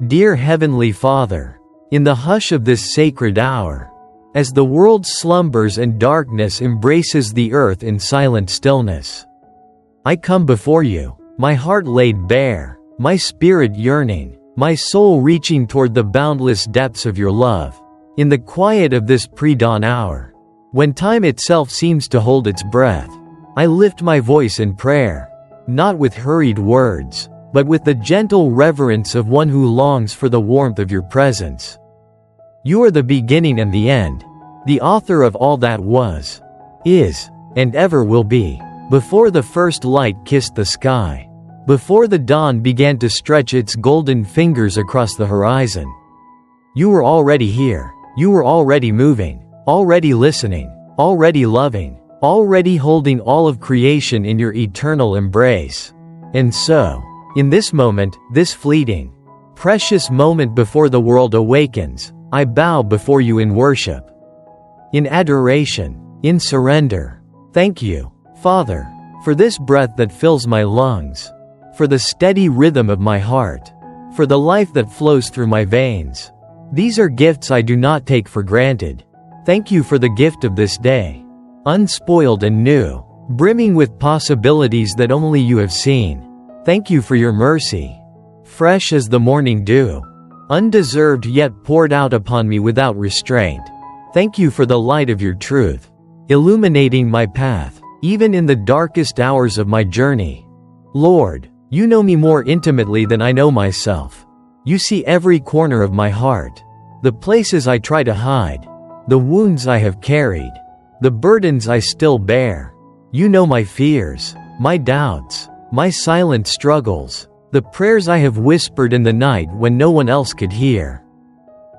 Dear Heavenly Father, in the hush of this sacred hour, as the world slumbers and darkness embraces the earth in silent stillness, I come before you, my heart laid bare, my spirit yearning, my soul reaching toward the boundless depths of your love. In the quiet of this pre-dawn hour, when time itself seems to hold its breath, I lift my voice in prayer, not with hurried words, but with the gentle reverence of one who longs for the warmth of your presence. You are the beginning and the end, the author of all that was, is, and ever will be. Before the first light kissed the sky, before the dawn began to stretch its golden fingers across the horizon, you were already here. You were already moving, already listening, already loving, already holding all of creation in your eternal embrace. And so, in this moment, this fleeting, precious moment before the world awakens, I bow before you in worship, in adoration, in surrender. Thank you, Father, for this breath that fills my lungs, for the steady rhythm of my heart, for the life that flows through my veins. These are gifts I do not take for granted. Thank you for the gift of this day, unspoiled and new, brimming with possibilities that only you have seen. Thank you for your mercy, fresh as the morning dew, undeserved yet poured out upon me without restraint. Thank you for the light of your truth, illuminating my path, even in the darkest hours of my journey. Lord, you know me more intimately than I know myself. You see every corner of my heart, the places I try to hide, the wounds I have carried, the burdens I still bear. You know my fears, my doubts, my silent struggles, the prayers I have whispered in the night when no one else could hear.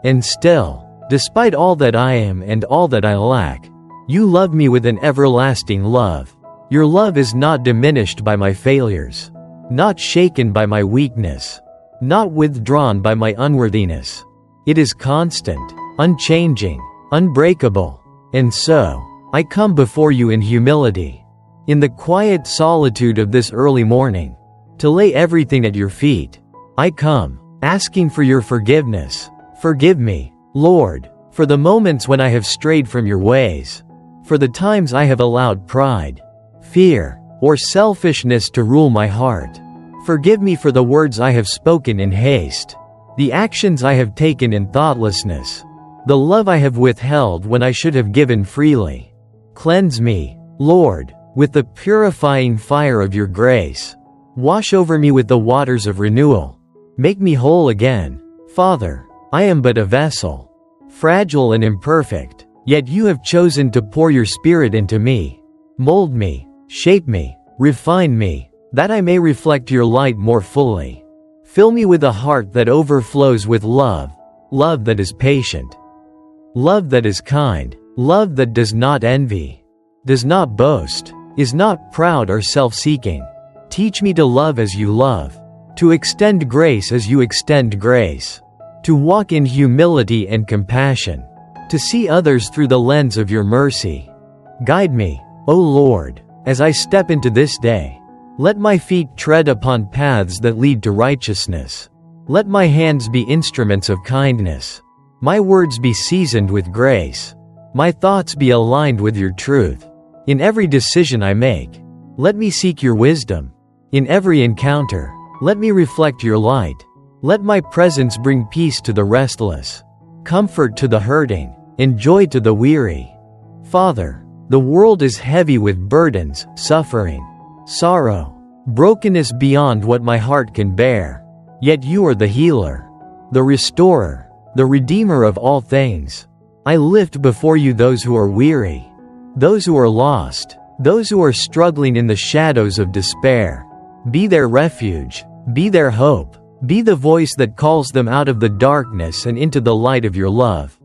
And still, despite all that I am and all that I lack, you love me with an everlasting love. Your love is not diminished by my failures, not shaken by my weakness, not withdrawn by my unworthiness. It is constant, unchanging, unbreakable. And so, I come before you in humility, in the quiet solitude of this early morning, to lay everything at your feet. I come, asking for your forgiveness. Forgive me, Lord, for the moments when I have strayed from your ways, for the times I have allowed pride, fear, or selfishness to rule my heart. Forgive me for the words I have spoken in haste, the actions I have taken in thoughtlessness, the love I have withheld when I should have given freely. Cleanse me, Lord, with the purifying fire of your grace. Wash over me with the waters of renewal. Make me whole again. Father, I am but a vessel, fragile and imperfect, yet you have chosen to pour your Spirit into me. Mold me, shape me, refine me, that I may reflect your light more fully. Fill me with a heart that overflows with love, love that is patient, love that is kind, love that does not envy, does not boast, is not proud or self-seeking. Teach me to love as you love, to extend grace as you extend grace, to walk in humility and compassion, to see others through the lens of your mercy. Guide me, O Lord, as I step into this day. Let my feet tread upon paths that lead to righteousness. Let my hands be instruments of kindness. My words be seasoned with grace. My thoughts be aligned with your truth. In every decision I make, let me seek your wisdom. In every encounter, let me reflect your light. Let my presence bring peace to the restless, comfort to the hurting, and joy to the weary. Father, the world is heavy with burdens, suffering, sorrow, brokenness beyond what my heart can bear. Yet you are the healer, the restorer, the redeemer of all things. I lift before you those who are weary, those who are lost, those who are struggling in the shadows of despair. Be their refuge, be their hope, be the voice that calls them out of the darkness and into the light of your love.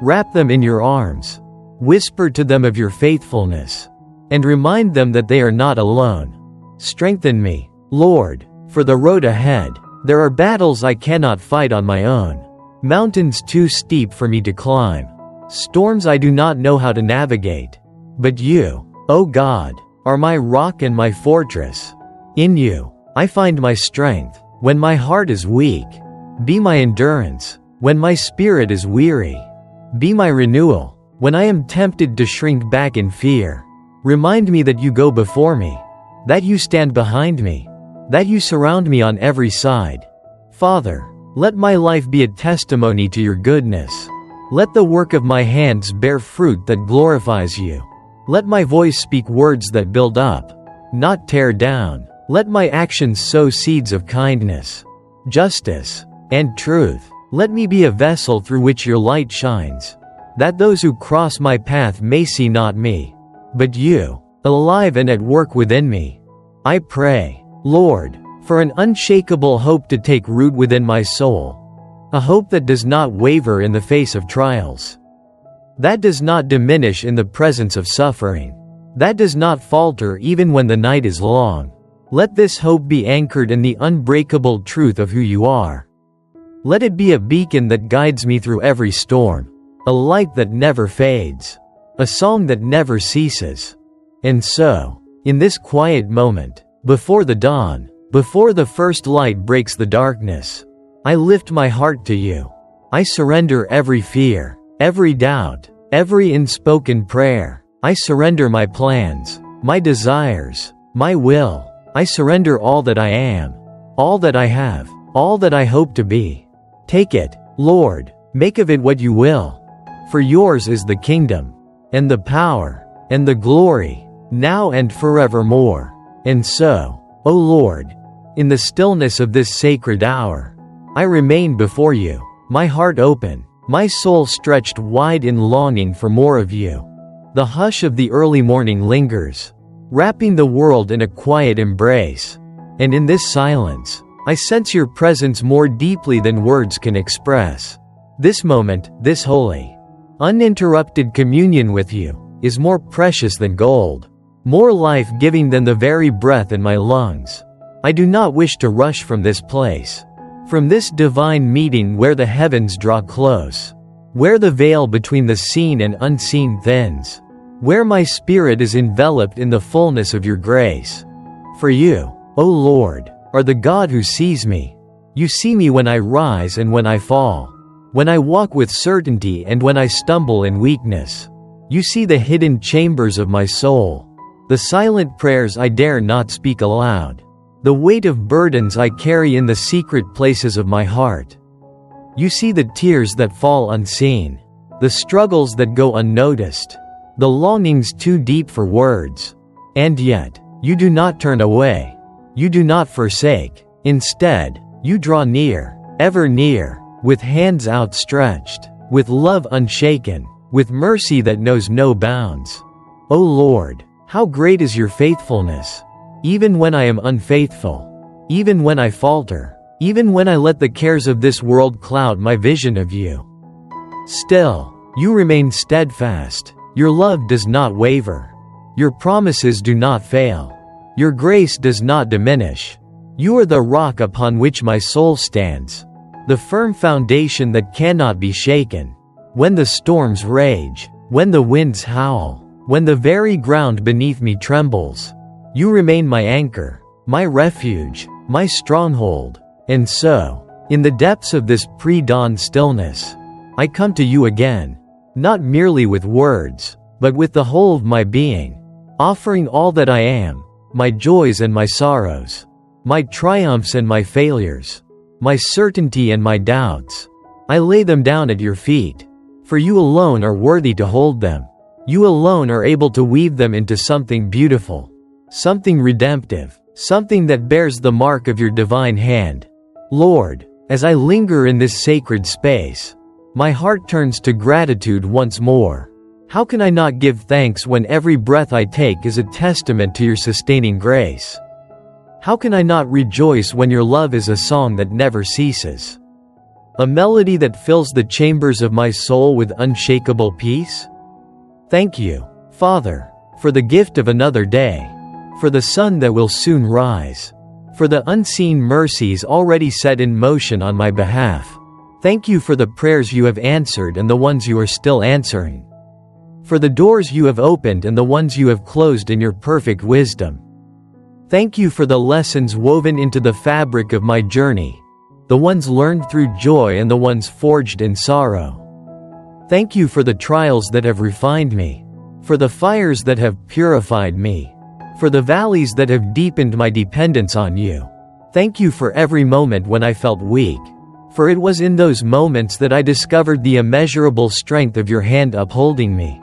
Wrap them in your arms, whisper to them of your faithfulness, and remind them that they are not alone. Strengthen me, Lord, for the road ahead. There are battles I cannot fight on my own, mountains too steep for me to climb, storms I do not know how to navigate. But you, O God, are my rock and my fortress. In you, I find my strength. When my heart is weak, Be my endurance when my spirit is weary. Be my renewal when I am tempted to shrink back in fear. Remind me that you go before me, that you stand behind me, that you surround me on every side. Father, let my life be a testimony to your goodness. Let the work of my hands bear fruit that glorifies you. Let my voice speak words that build up, not tear down. Let my actions sow seeds of kindness, justice, and truth. Let me be a vessel through which your light shines, that those who cross my path may see not me, but you, alive and at work within me. I pray, Lord, for an unshakable hope to take root within my soul, a hope that does not waver in the face of trials, that does not diminish in the presence of suffering, that does not falter even when the night is long. Let this hope be anchored in the unbreakable truth of who you are. Let it be a beacon that guides me through every storm, a light that never fades, a song that never ceases. And so, in this quiet moment, before the dawn, before the first light breaks the darkness, I lift my heart to you. I surrender every fear, every doubt, every unspoken prayer. I surrender my plans, my desires, my will. I surrender all that I am, all that I have, all that I hope to be. Take it, Lord, make of it what you will. For yours is the kingdom, and the power, and the glory, now and forevermore. And so, O Lord, in the stillness of this sacred hour, I remain before you, my heart open, my soul stretched wide in longing for more of you. The hush of the early morning lingers, wrapping the world in a quiet embrace. And in this silence, I sense your presence more deeply than words can express. This moment, this holy, uninterrupted communion with you, is more precious than gold, more life-giving than the very breath in my lungs. I do not wish to rush from this place, from this divine meeting where the heavens draw close, where the veil between the seen and unseen thins, where my spirit is enveloped in the fullness of your grace. For you, O Lord, are the God who sees me. You see me when I rise and when I fall, when I walk with certainty and when I stumble in weakness. You see the hidden chambers of my soul, the silent prayers I dare not speak aloud, the weight of burdens I carry in the secret places of my heart. You see the tears that fall unseen, the struggles that go unnoticed, the longings too deep for words. And yet, you do not turn away. You do not forsake. Instead, you draw near, ever near, with hands outstretched, with love unshaken, with mercy that knows no bounds. O Lord, how great is your faithfulness! Even when I am unfaithful, even when I falter, even when I let the cares of this world cloud my vision of you, still, you remain steadfast. Your love does not waver. Your promises do not fail. Your grace does not diminish. You are the rock upon which my soul stands, the firm foundation that cannot be shaken. When the storms rage, when the winds howl, when the very ground beneath me trembles, you remain my anchor, my refuge, my stronghold. And so, in the depths of this pre-dawn stillness, I come to you again, not merely with words, but with the whole of my being, offering all that I am, my joys and my sorrows, my triumphs and my failures, my certainty and my doubts. I lay them down at your feet, for you alone are worthy to hold them. You alone are able to weave them into something beautiful, something redemptive, something that bears the mark of your divine hand. Lord, as I linger in this sacred space, my heart turns to gratitude once more. How can I not give thanks when every breath I take is a testament to your sustaining grace? How can I not rejoice when your love is a song that never ceases, a melody that fills the chambers of my soul with unshakable peace? Thank you, Father, for the gift of another day, for the sun that will soon rise, for the unseen mercies already set in motion on my behalf. Thank you for the prayers you have answered and the ones you are still answering, for the doors you have opened and the ones you have closed in your perfect wisdom. Thank you for the lessons woven into the fabric of my journey, the ones learned through joy and the ones forged in sorrow. Thank you for the trials that have refined me, for the fires that have purified me, for the valleys that have deepened my dependence on you. Thank you for every moment when I felt weak, for it was in those moments that I discovered the immeasurable strength of your hand upholding me.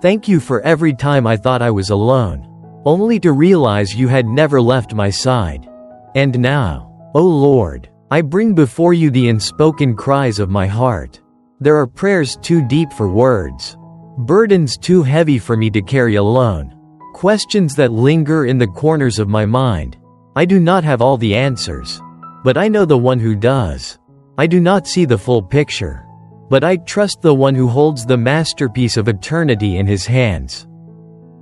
Thank you for every time I thought I was alone, only to realize you had never left my side. And now, O Lord, I bring before you the unspoken cries of my heart. There are prayers too deep for words, burdens too heavy for me to carry alone, questions that linger in the corners of my mind. I do not have all the answers, but I know the one who does. I do not see the full picture, but I trust the one who holds the masterpiece of eternity in his hands.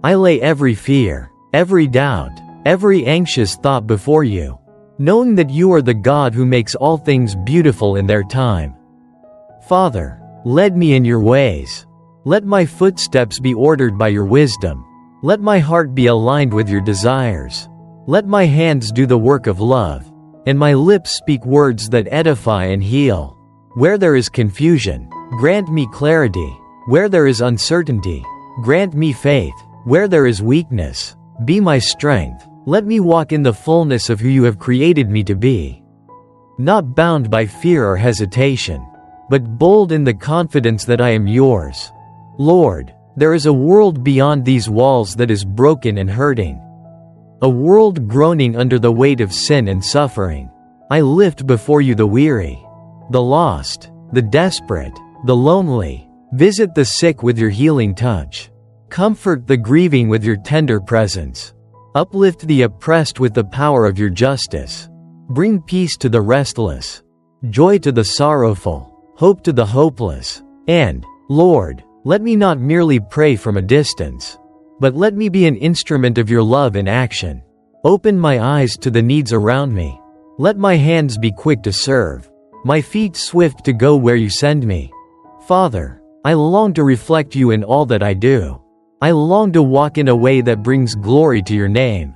I lay every fear, every doubt, every anxious thought before you, knowing that you are the God who makes all things beautiful in their time. Father, lead me in your ways. Let my footsteps be ordered by your wisdom. Let my heart be aligned with your desires. Let my hands do the work of love, and my lips speak words that edify and heal. Where there is confusion, grant me clarity. Where there is uncertainty, grant me faith. Where there is weakness, be my strength. Let me walk in the fullness of who you have created me to be. Not bound by fear or hesitation, but bold in the confidence that I am yours. Lord, there is a world beyond these walls that is broken and hurting. A world groaning under the weight of sin and suffering. I lift before you the weary, the lost, the desperate, the lonely. Visit the sick with your healing touch. Comfort the grieving with your tender presence. Uplift the oppressed with the power of your justice. Bring peace to the restless, joy to the sorrowful, hope to the hopeless. And, Lord, let me not merely pray from a distance, but let me be an instrument of your love in action. Open my eyes to the needs around me. Let my hands be quick to serve, my feet swift to go where you send me. Father, I long to reflect you in all that I do. I long to walk in a way that brings glory to your name.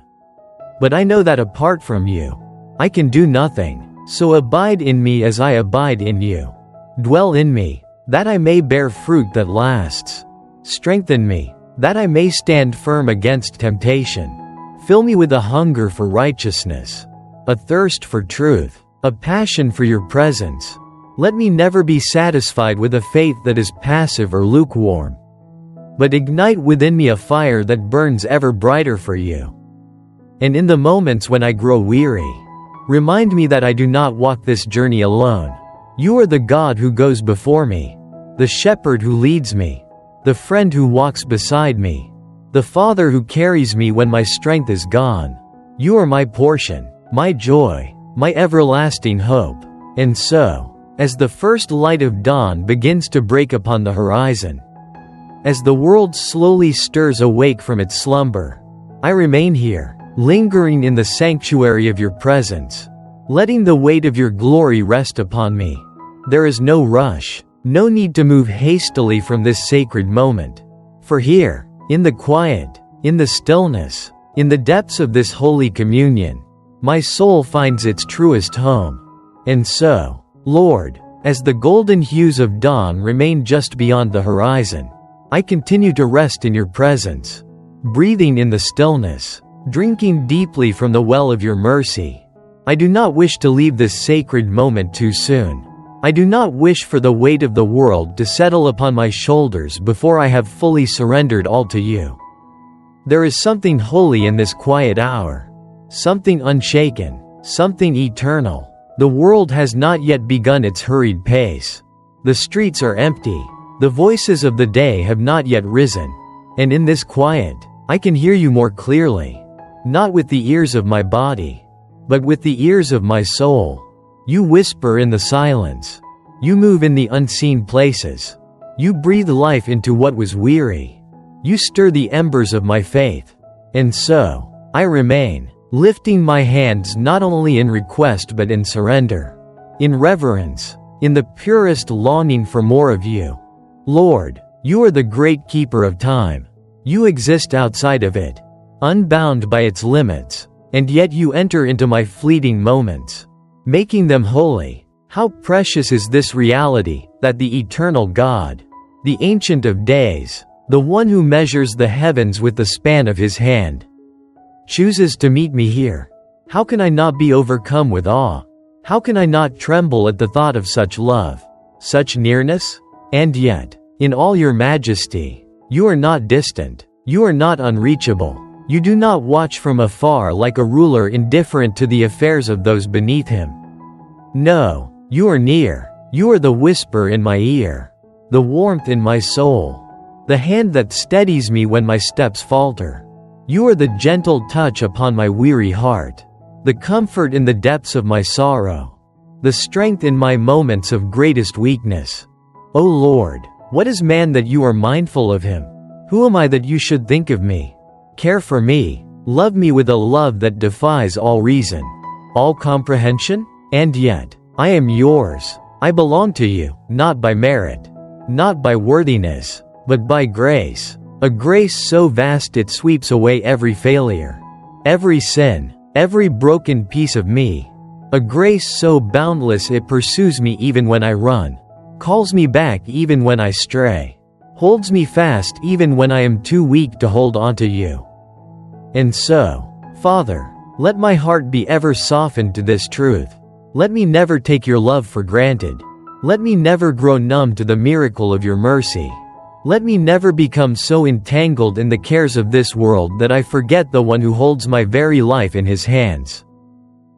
But I know that apart from you, I can do nothing. So abide in me as I abide in you. Dwell in me, that I may bear fruit that lasts. Strengthen me, that I may stand firm against temptation. Fill me with a hunger for righteousness, a thirst for truth, a passion for your presence. Let me never be satisfied with a faith that is passive or lukewarm, but ignite within me a fire that burns ever brighter for you. And in the moments when I grow weary, remind me that I do not walk this journey alone. You are the God who goes before me, the shepherd who leads me, the friend who walks beside me, the Father who carries me when my strength is gone. You are my portion, my joy, my everlasting hope. And so, as the first light of dawn begins to break upon the horizon, as the world slowly stirs awake from its slumber, I remain here, lingering in the sanctuary of your presence, letting the weight of your glory rest upon me. There is no rush, no need to move hastily from this sacred moment. For here, in the quiet, in the stillness, in the depths of this holy communion, my soul finds its truest home. And so, Lord, as the golden hues of dawn remain just beyond the horizon, I continue to rest in your presence, breathing in the stillness, drinking deeply from the well of your mercy. I do not wish to leave this sacred moment too soon. I do not wish for the weight of the world to settle upon my shoulders before I have fully surrendered all to you. There is something holy in this quiet hour, something unshaken, something eternal. The world has not yet begun its hurried pace. The streets are empty. The voices of the day have not yet risen. And in this quiet, I can hear you more clearly, not with the ears of my body, but with the ears of my soul. You whisper in the silence. You move in the unseen places. You breathe life into what was weary. You stir the embers of my faith. And so, I remain, lifting my hands not only in request but in surrender, in reverence, in the purest longing for more of you. Lord, you are the great keeper of time. You exist outside of it, unbound by its limits, and yet you enter into my fleeting moments. making them holy. How precious is this reality, that the eternal God, the Ancient of Days, the one who measures the heavens with the span of his hand, chooses to meet me here. How can I not be overcome with awe? How can I not tremble at the thought of such love, such nearness? And yet, in all your majesty, you are not distant, you are not unreachable. You do not watch from afar like a ruler indifferent to the affairs of those beneath him. No, you are near. You are the whisper in my ear, the warmth in my soul, the hand that steadies me when my steps falter. You are the gentle touch upon my weary heart, the comfort in the depths of my sorrow, the strength in my moments of greatest weakness. O Lord, what is man that you are mindful of him? Who am I that you should think of me? Care for me, love me with a love that defies all reason, all comprehension? And yet, I am yours. I belong to you, not by merit, not by worthiness, but by grace. A grace so vast it sweeps away every failure, every sin, every broken piece of me. A grace so boundless it pursues me even when I run, calls me back even when I stray, holds me fast even when I am too weak to hold on to you. And so, Father, let my heart be ever softened to this truth. Let me never take your love for granted. Let me never grow numb to the miracle of your mercy. Let me never become so entangled in the cares of this world that I forget the one who holds my very life in his hands.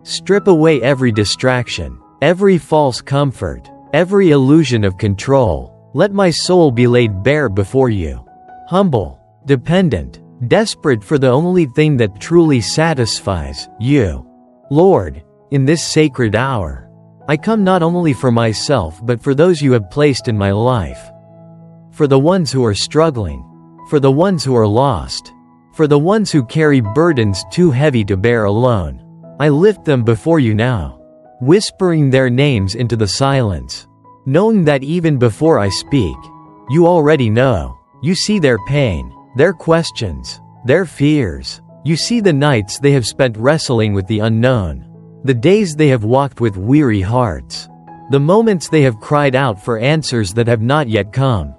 Strip away every distraction, every false comfort, every illusion of control. Let my soul be laid bare before you. Humble, dependent, desperate for the only thing that truly satisfies you. Lord, in this sacred hour, I come not only for myself but for those you have placed in my life. For the ones who are struggling, for the ones who are lost, for the ones who carry burdens too heavy to bear alone. I lift them before you now, whispering their names into the silence, knowing that even before I speak, you already know. You see their pain, their questions, their fears. You see the nights they have spent wrestling with the unknown, the days they have walked with weary hearts, the moments they have cried out for answers that have not yet come.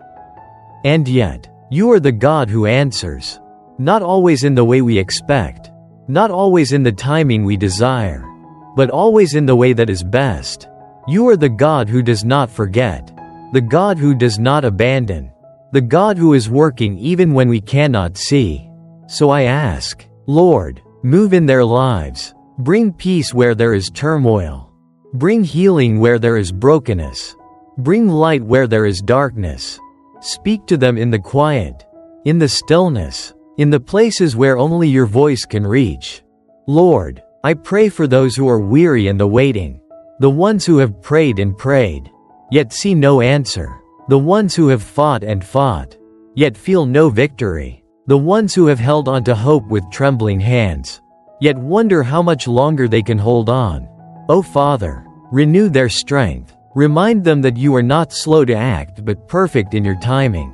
And yet, you are the God who answers. Not always in the way we expect, not always in the timing we desire, but always in the way that is best. You are the God who does not forget, the God who does not abandon, the God who is working even when we cannot see. So I ask, Lord, move in their lives. Bring peace where there is turmoil. Bring healing where there is brokenness. Bring light where there is darkness. Speak to them in the quiet, in the stillness, in the places where only your voice can reach. Lord, I pray for those who are weary in the waiting, the ones who have prayed and prayed, yet see no answer, the ones who have fought and fought, yet feel no victory, the ones who have held on to hope with trembling hands, yet wonder how much longer they can hold on. O Father, renew their strength. Remind them that you are not slow to act but perfect in your timing.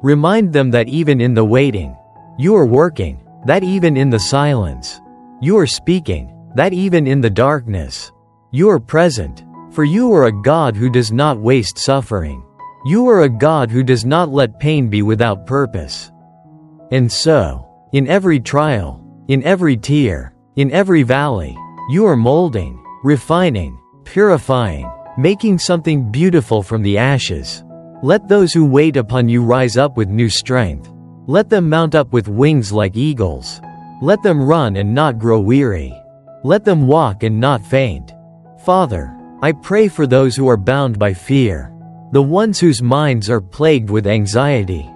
Remind them that even in the waiting, you are working, that even in the silence, you are speaking, that even in the darkness, you are present, for you are a God who does not waste suffering. You are a God who does not let pain be without purpose. And so, in every trial, in every tear, in every valley, you are molding, refining, purifying, making something beautiful from the ashes. Let those who wait upon you rise up with new strength. Let them mount up with wings like eagles. Let them run and not grow weary. Let them walk and not faint. Father, I pray for those who are bound by fear, the ones whose minds are plagued with anxiety,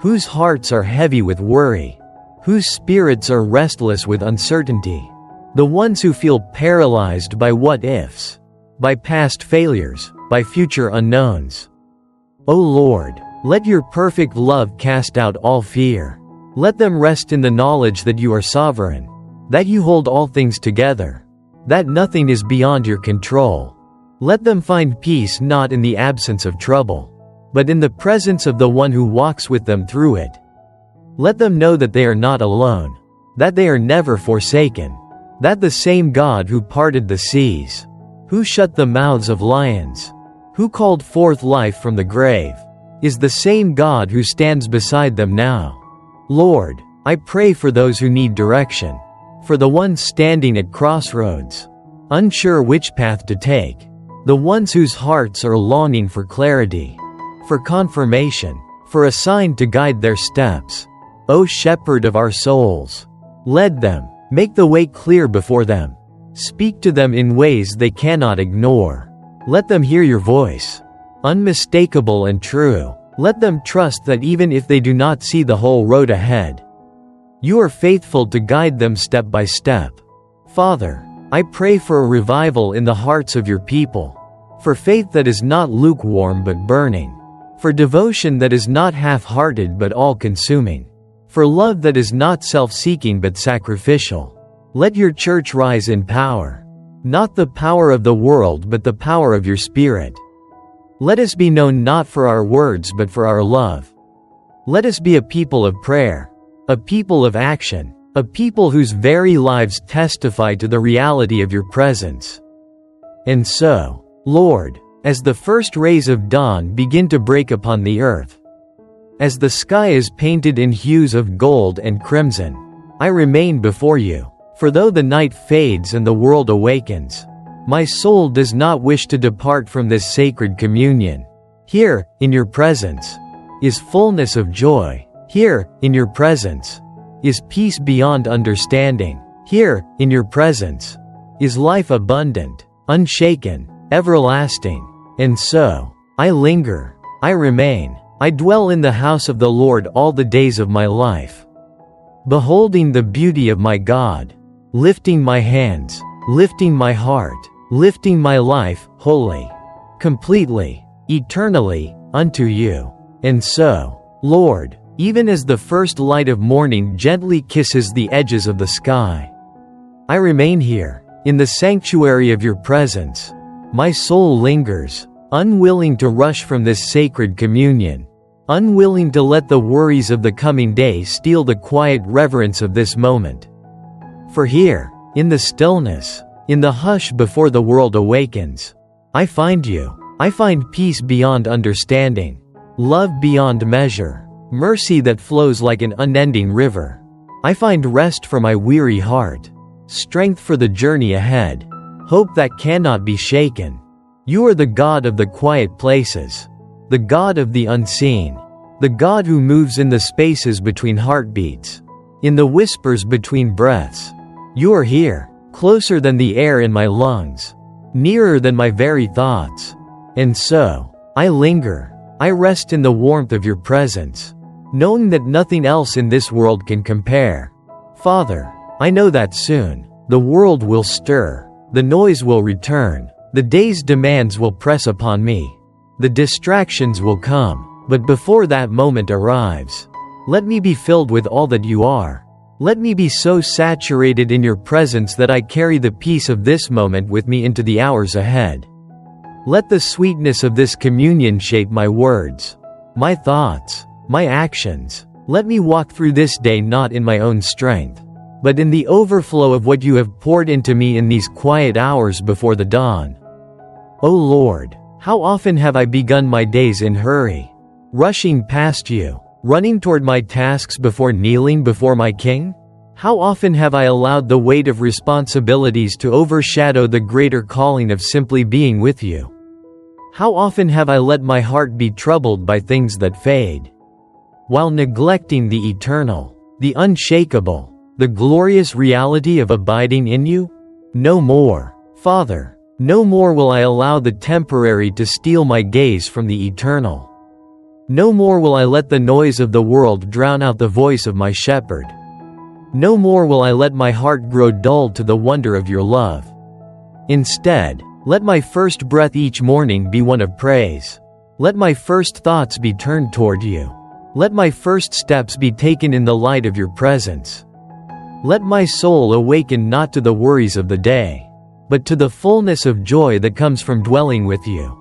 whose hearts are heavy with worry, whose spirits are restless with uncertainty, the ones who feel paralyzed by what-ifs, by past failures, by future unknowns. O Lord, let your perfect love cast out all fear. Let them rest in the knowledge that you are sovereign, that you hold all things together, that nothing is beyond your control. Let them find peace not in the absence of trouble, but in the presence of the one who walks with them through it. Let them know that they are not alone, that they are never forsaken, that the same God who parted the seas, Who shut the mouths of lions? Who called forth life from the grave? Is the same God who stands beside them now. Lord, I pray for those who need direction. For the ones standing at crossroads, unsure which path to take. The ones whose hearts are longing for clarity, for confirmation, for a sign to guide their steps. O Shepherd of our souls, lead them, make the way clear before them. Speak to them in ways they cannot ignore. Let them hear your voice, unmistakable and true. Let them trust that even if they do not see the whole road ahead, you are faithful to guide them step by step. Father, I pray for a revival in the hearts of your people, for faith that is not lukewarm but burning, for devotion that is not half-hearted but all-consuming, for love that is not self-seeking but sacrificial. Let your church rise in power, not the power of the world but the power of your Spirit. Let us be known not for our words but for our love. Let us be a people of prayer, a people of action, a people whose very lives testify to the reality of your presence. And so, Lord, as the first rays of dawn begin to break upon the earth, as the sky is painted in hues of gold and crimson, I remain before you. For though the night fades and the world awakens, my soul does not wish to depart from this sacred communion. Here, in your presence, is fullness of joy. Here, in your presence, is peace beyond understanding. Here, in your presence, is life abundant, unshaken, everlasting. And so, I linger, I remain, I dwell in the house of the Lord all the days of my life, beholding the beauty of my God, lifting my hands, lifting my heart, lifting my life, wholly, completely, eternally, unto you. And so, Lord, even as the first light of morning gently kisses the edges of the sky, I remain here, in the sanctuary of your presence. My soul lingers, unwilling to rush from this sacred communion, unwilling to let the worries of the coming day steal the quiet reverence of this moment. For here, in the stillness, in the hush before the world awakens, I find you. I find peace beyond understanding, love beyond measure, mercy that flows like an unending river. I find rest for my weary heart, strength for the journey ahead, hope that cannot be shaken. You are the God of the quiet places, the God of the unseen, the God who moves in the spaces between heartbeats, in the whispers between breaths. You are here, closer than the air in my lungs, nearer than my very thoughts. And so, I linger, I rest in the warmth of your presence, knowing that nothing else in this world can compare. Father, I know that soon, the world will stir, the noise will return, the day's demands will press upon me, the distractions will come, but before that moment arrives, let me be filled with all that you are. Let me be so saturated in your presence that I carry the peace of this moment with me into the hours ahead. Let the sweetness of this communion shape my words, my thoughts, my actions. Let me walk through this day not in my own strength, but in the overflow of what you have poured into me in these quiet hours before the dawn. O Lord, how often have I begun my days in hurry, rushing past you, running toward my tasks before kneeling before my King? How often have I allowed the weight of responsibilities to overshadow the greater calling of simply being with you? How often have I let my heart be troubled by things that fade, while neglecting the eternal, the unshakable, the glorious reality of abiding in you? No more, Father, no more will I allow the temporary to steal my gaze from the eternal. No more will I let the noise of the world drown out the voice of my shepherd. No more will I let my heart grow dull to the wonder of your love. Instead, let my first breath each morning be one of praise. Let my first thoughts be turned toward you. Let my first steps be taken in the light of your presence. Let my soul awaken not to the worries of the day, but to the fullness of joy that comes from dwelling with you.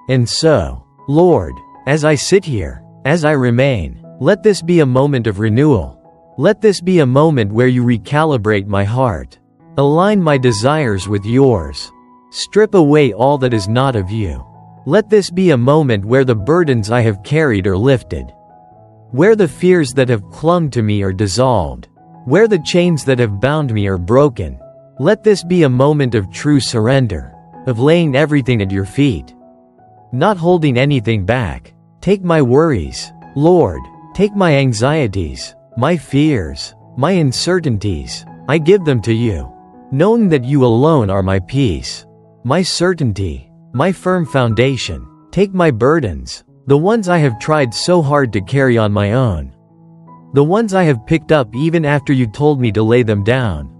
And so, Lord, as I sit here, as I remain, let this be a moment of renewal. Let this be a moment where you recalibrate my heart, align my desires with yours, Strip away all that is not of you. Let this be a moment where the burdens I have carried are lifted, where the fears that have clung to me are dissolved, where the chains that have bound me are broken. Let this be a moment of true surrender, of laying everything at your feet, not holding anything back. Take my worries, Lord. Take my anxieties, my fears, my uncertainties. I give them to you, knowing that you alone are my peace, my certainty, my firm foundation. Take my burdens, the ones I have tried so hard to carry on my own, the ones I have picked up even after you told me to lay them down,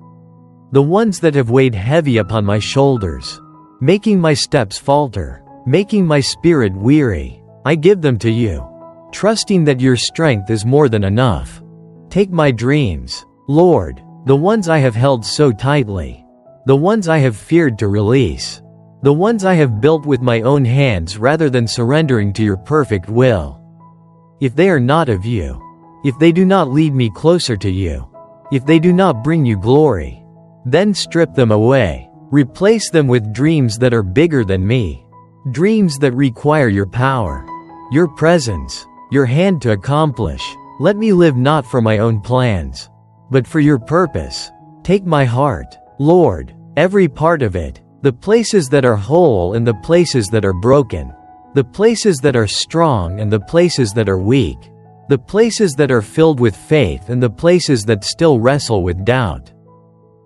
the ones that have weighed heavy upon my shoulders, making my steps falter, making my spirit weary. I give them to you, trusting that your strength is more than enough. Take my dreams, Lord, the ones I have held so tightly, the ones I have feared to release, the ones I have built with my own hands rather than surrendering to your perfect will. If they are not of you, if they do not lead me closer to you, if they do not bring you glory, then strip them away. Replace them with dreams that are bigger than me, dreams that require your power, your presence, your hand to accomplish. Let me live not for my own plans, but for your purpose. Take my heart, Lord, every part of it, the places that are whole and the places that are broken, the places that are strong and the places that are weak, the places that are filled with faith and the places that still wrestle with doubt.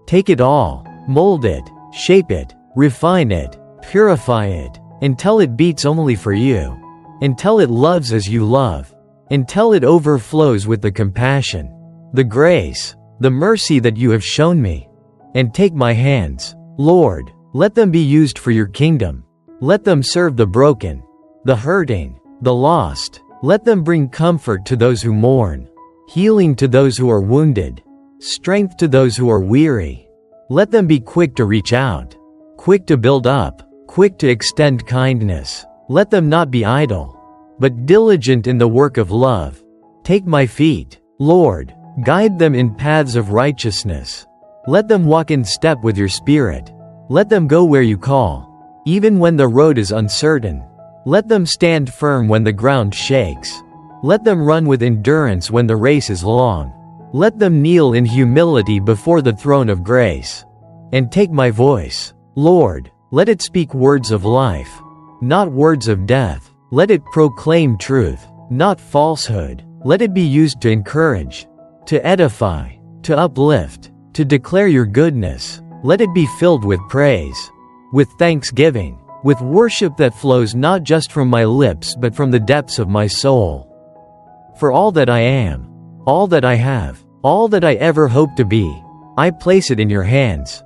Take it all, mold it, shape it, refine it, purify it, until it beats only for you, until it loves as you love, until it overflows with the compassion, the grace, the mercy that you have shown me. And take my hands, Lord, let them be used for your kingdom. Let them serve the broken, the hurting, the lost. Let them bring comfort to those who mourn, healing to those who are wounded, strength to those who are weary. Let them be quick to reach out, quick to build up, quick to extend kindness. Let them not be idle, but diligent in the work of love. Take my feet, Lord, guide them in paths of righteousness. Let them walk in step with your Spirit. Let them go where you call, even when the road is uncertain. Let them stand firm when the ground shakes. Let them run with endurance when the race is long. Let them kneel in humility before the throne of grace. And take my voice, Lord, let it speak words of life, not words of death. Let it proclaim truth, not falsehood. Let it be used to encourage, to edify, to uplift, to declare your goodness. Let it be filled with praise, with thanksgiving, with worship that flows not just from my lips but from the depths of my soul. For all that I am, all that I have, all that I ever hope to be, I place it in your hands.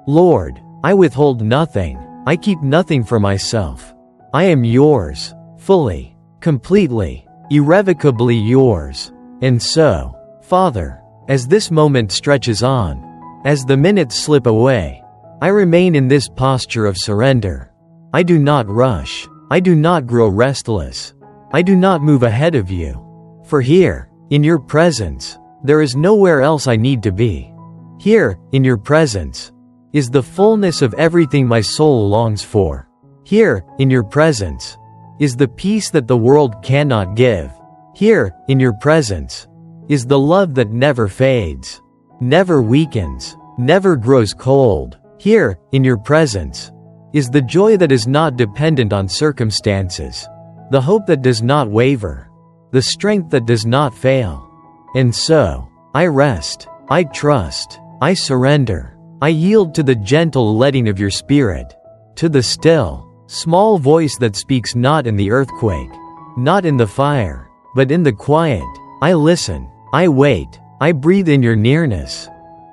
Lord, I withhold nothing. I keep nothing for myself. I am yours, fully, completely, irrevocably yours. And so, Father, as this moment stretches on, as the minutes slip away, I remain in this posture of surrender. I do not rush. I do not grow restless. I do not move ahead of you. For here, in your presence, there is nowhere else I need to be. Here, in your presence, is the fullness of everything my soul longs for. Here, in your presence, is the peace that the world cannot give. Here, in your presence, is the love that never fades, never weakens, never grows cold. Here, in your presence, is the joy that is not dependent on circumstances, the hope that does not waver, the strength that does not fail. And so, I rest, I trust, I surrender, I yield to the gentle leading of your Spirit, to the still, small voice that speaks not in the earthquake, not in the fire, but in the quiet. I listen, I wait, I breathe in your nearness.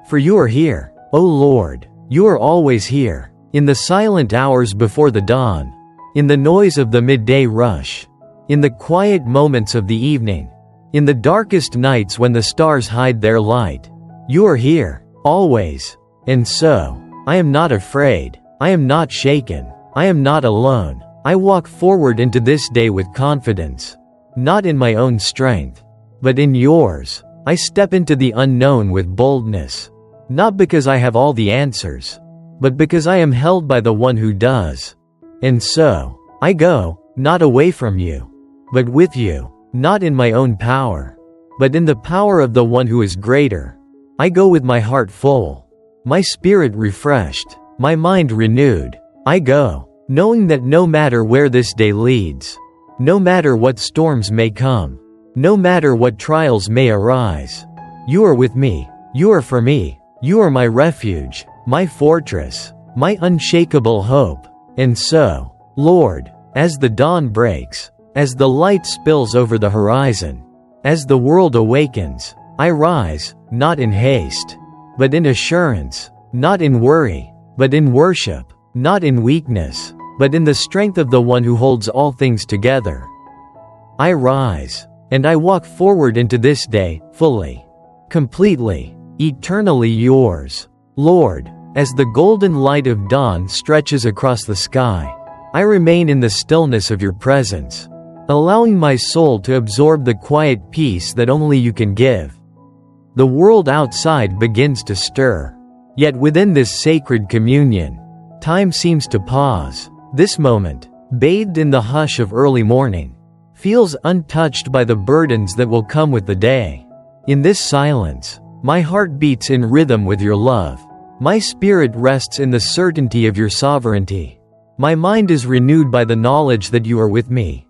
For you are here, O Lord, you are always here, in the silent hours before the dawn, in the noise of the midday rush, in the quiet moments of the evening, in the darkest nights when the stars hide their light. You are here, always. And so, I am not afraid, I am not shaken, I am not alone. I walk forward into this day with confidence, not in my own strength, but in yours. I step into the unknown with boldness, not because I have all the answers, but because I am held by the one who does. And so, I go, not away from you, but with you, not in my own power, but in the power of the one who is greater. I go with my heart full, my spirit refreshed, my mind renewed. I go, knowing that no matter where this day leads, no matter what storms may come, no matter what trials may arise, you are with me, you are for me, you are my refuge, my fortress, my unshakable hope. And so, Lord, as the dawn breaks, as the light spills over the horizon, as the world awakens, I rise, not in haste, but in assurance, not in worry, but in worship, not in weakness, but in the strength of the one who holds all things together. I rise, and I walk forward into this day, fully, completely, eternally yours. Lord, as the golden light of dawn stretches across the sky, I remain in the stillness of your presence, allowing my soul to absorb the quiet peace that only you can give. The world outside begins to stir, yet within this sacred communion, time seems to pause. This moment, bathed in the hush of early morning, feels untouched by the burdens that will come with the day. In this silence, my heart beats in rhythm with your love. My spirit rests in the certainty of your sovereignty. My mind is renewed by the knowledge that you are with me.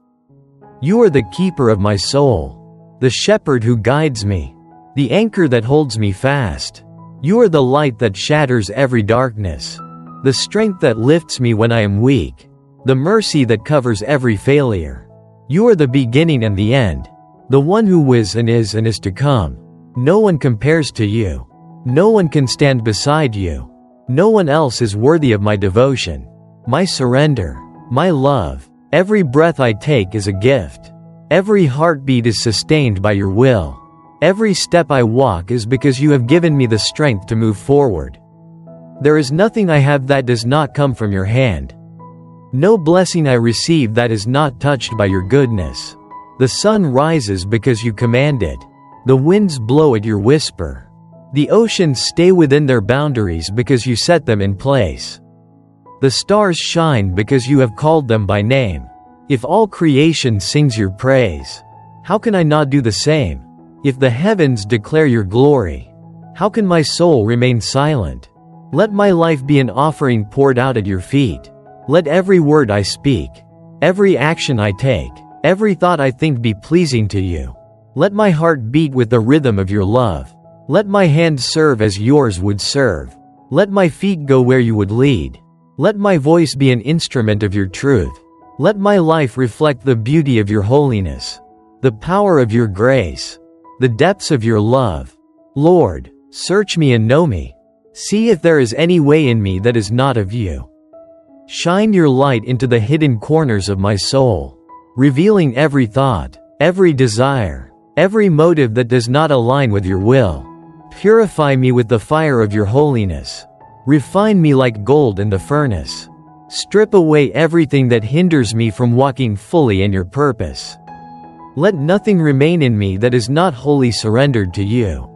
You are the keeper of my soul, the shepherd who guides me, the anchor that holds me fast. You are the light that shatters every darkness, the strength that lifts me when I am weak, the mercy that covers every failure. You are the beginning and the end, the one who was and is to come. No one compares to you. No one can stand beside you. No one else is worthy of my devotion, my surrender, my love. Every breath I take is a gift. Every heartbeat is sustained by your will. Every step I walk is because you have given me the strength to move forward. There is nothing I have that does not come from your hand. No blessing I receive that is not touched by your goodness. The sun rises because you command it. The winds blow at your whisper. The oceans stay within their boundaries because you set them in place. The stars shine because you have called them by name. If all creation sings your praise, how can I not do the same? If the heavens declare your glory, how can my soul remain silent? Let my life be an offering poured out at your feet. Let every word I speak, every action I take, every thought I think be pleasing to you. Let my heart beat with the rhythm of your love. Let my hands serve as yours would serve. Let my feet go where you would lead. Let my voice be an instrument of your truth. Let my life reflect the beauty of your holiness, the power of your grace, the depths of your love. Lord, search me and know me. See if there is any way in me that is not of you. Shine your light into the hidden corners of my soul, revealing every thought, every desire, every motive that does not align with your will. Purify me with the fire of your holiness. Refine me like gold in the furnace. Strip away everything that hinders me from walking fully in your purpose. Let nothing remain in me that is not wholly surrendered to you.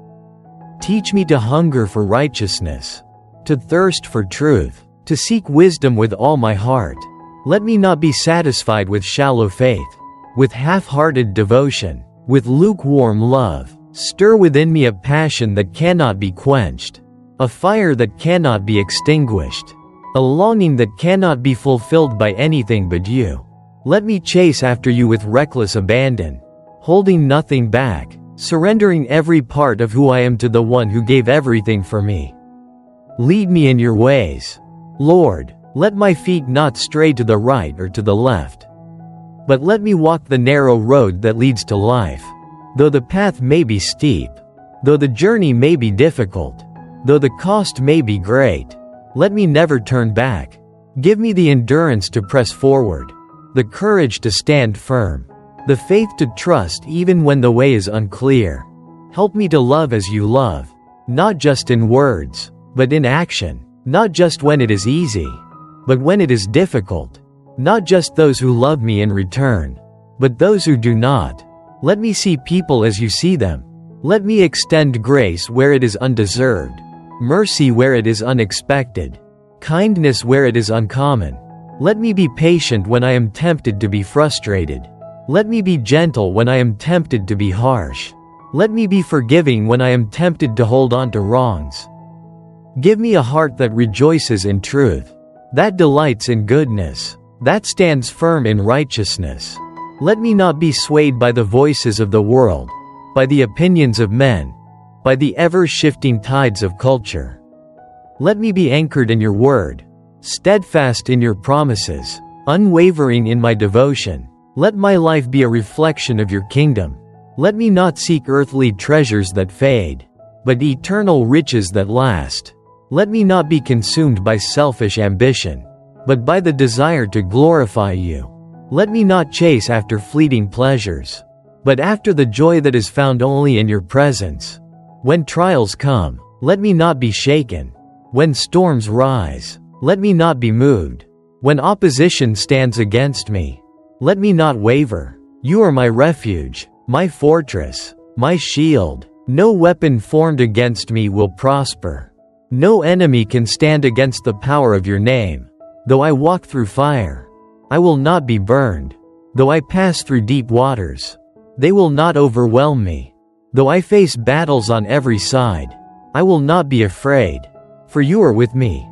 Teach me to hunger for righteousness, to thirst for truth, to seek wisdom with all my heart. Let me not be satisfied with shallow faith, with half-hearted devotion, with lukewarm love. Stir within me a passion that cannot be quenched, a fire that cannot be extinguished, a longing that cannot be fulfilled by anything but you. Let me chase after you with reckless abandon, holding nothing back, surrendering every part of who I am to the one who gave everything for me. Lead me in your ways. Lord, let my feet not stray to the right or to the left, but let me walk the narrow road that leads to life. Though the path may be steep, though the journey may be difficult, though the cost may be great, let me never turn back. Give me the endurance to press forward, the courage to stand firm, the faith to trust even when the way is unclear. Help me to love as you love, not just in words, but in action, not just when it is easy, but when it is difficult, not just those who love me in return, but those who do not. Let me see people as you see them. Let me extend grace where it is undeserved, mercy where it is unexpected, kindness where it is uncommon. Let me be patient when I am tempted to be frustrated. Let me be gentle when I am tempted to be harsh. Let me be forgiving when I am tempted to hold on to wrongs. Give me a heart that rejoices in truth, that delights in goodness, that stands firm in righteousness. Let me not be swayed by the voices of the world, by the opinions of men, by the ever-shifting tides of culture. Let me be anchored in your word, steadfast in your promises, unwavering in my devotion. Let my life be a reflection of your kingdom. Let me not seek earthly treasures that fade, but eternal riches that last. Let me not be consumed by selfish ambition, but by the desire to glorify you. Let me not chase after fleeting pleasures, but after the joy that is found only in your presence. When trials come, let me not be shaken. When storms rise, let me not be moved. When opposition stands against me, let me not waver. You are my refuge, my fortress, my shield. No weapon formed against me will prosper. No enemy can stand against the power of your name. Though I walk through fire, I will not be burned. Though I pass through deep waters, they will not overwhelm me. Though I face battles on every side, I will not be afraid, for you are with me.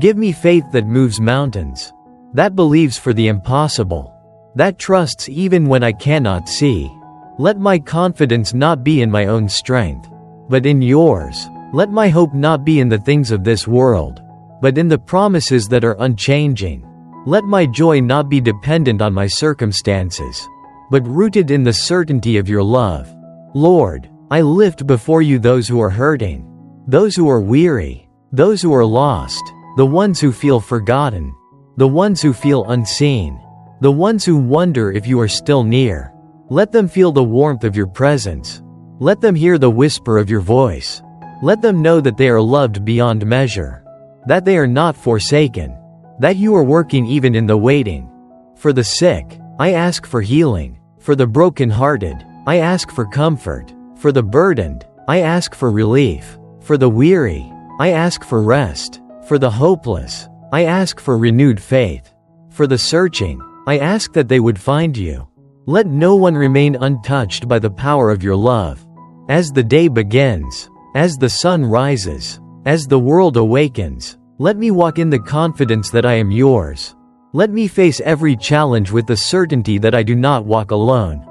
Give me faith that moves mountains, that believes for the impossible, that trusts even when I cannot see. Let my confidence not be in my own strength, but in yours. Let my hope not be in the things of this world, but in the promises that are unchanging. Let my joy not be dependent on my circumstances, but rooted in the certainty of your love. Lord, I lift before you those who are hurting, those who are weary, those who are lost, the ones who feel forgotten, the ones who feel unseen, the ones who wonder if you are still near. Let them feel the warmth of your presence. Let them hear the whisper of your voice. Let them know that they are loved beyond measure, that they are not forsaken, that you are working even in the waiting. For the sick, I ask for healing. For the brokenhearted, I ask for comfort. For the burdened, I ask for relief. For the weary, I ask for rest. For the hopeless, I ask for renewed faith. For the searching, I ask that they would find you. Let no one remain untouched by the power of your love. As the day begins, as the sun rises, as the world awakens, let me walk in the confidence that I am yours. Let me face every challenge with the certainty that I do not walk alone.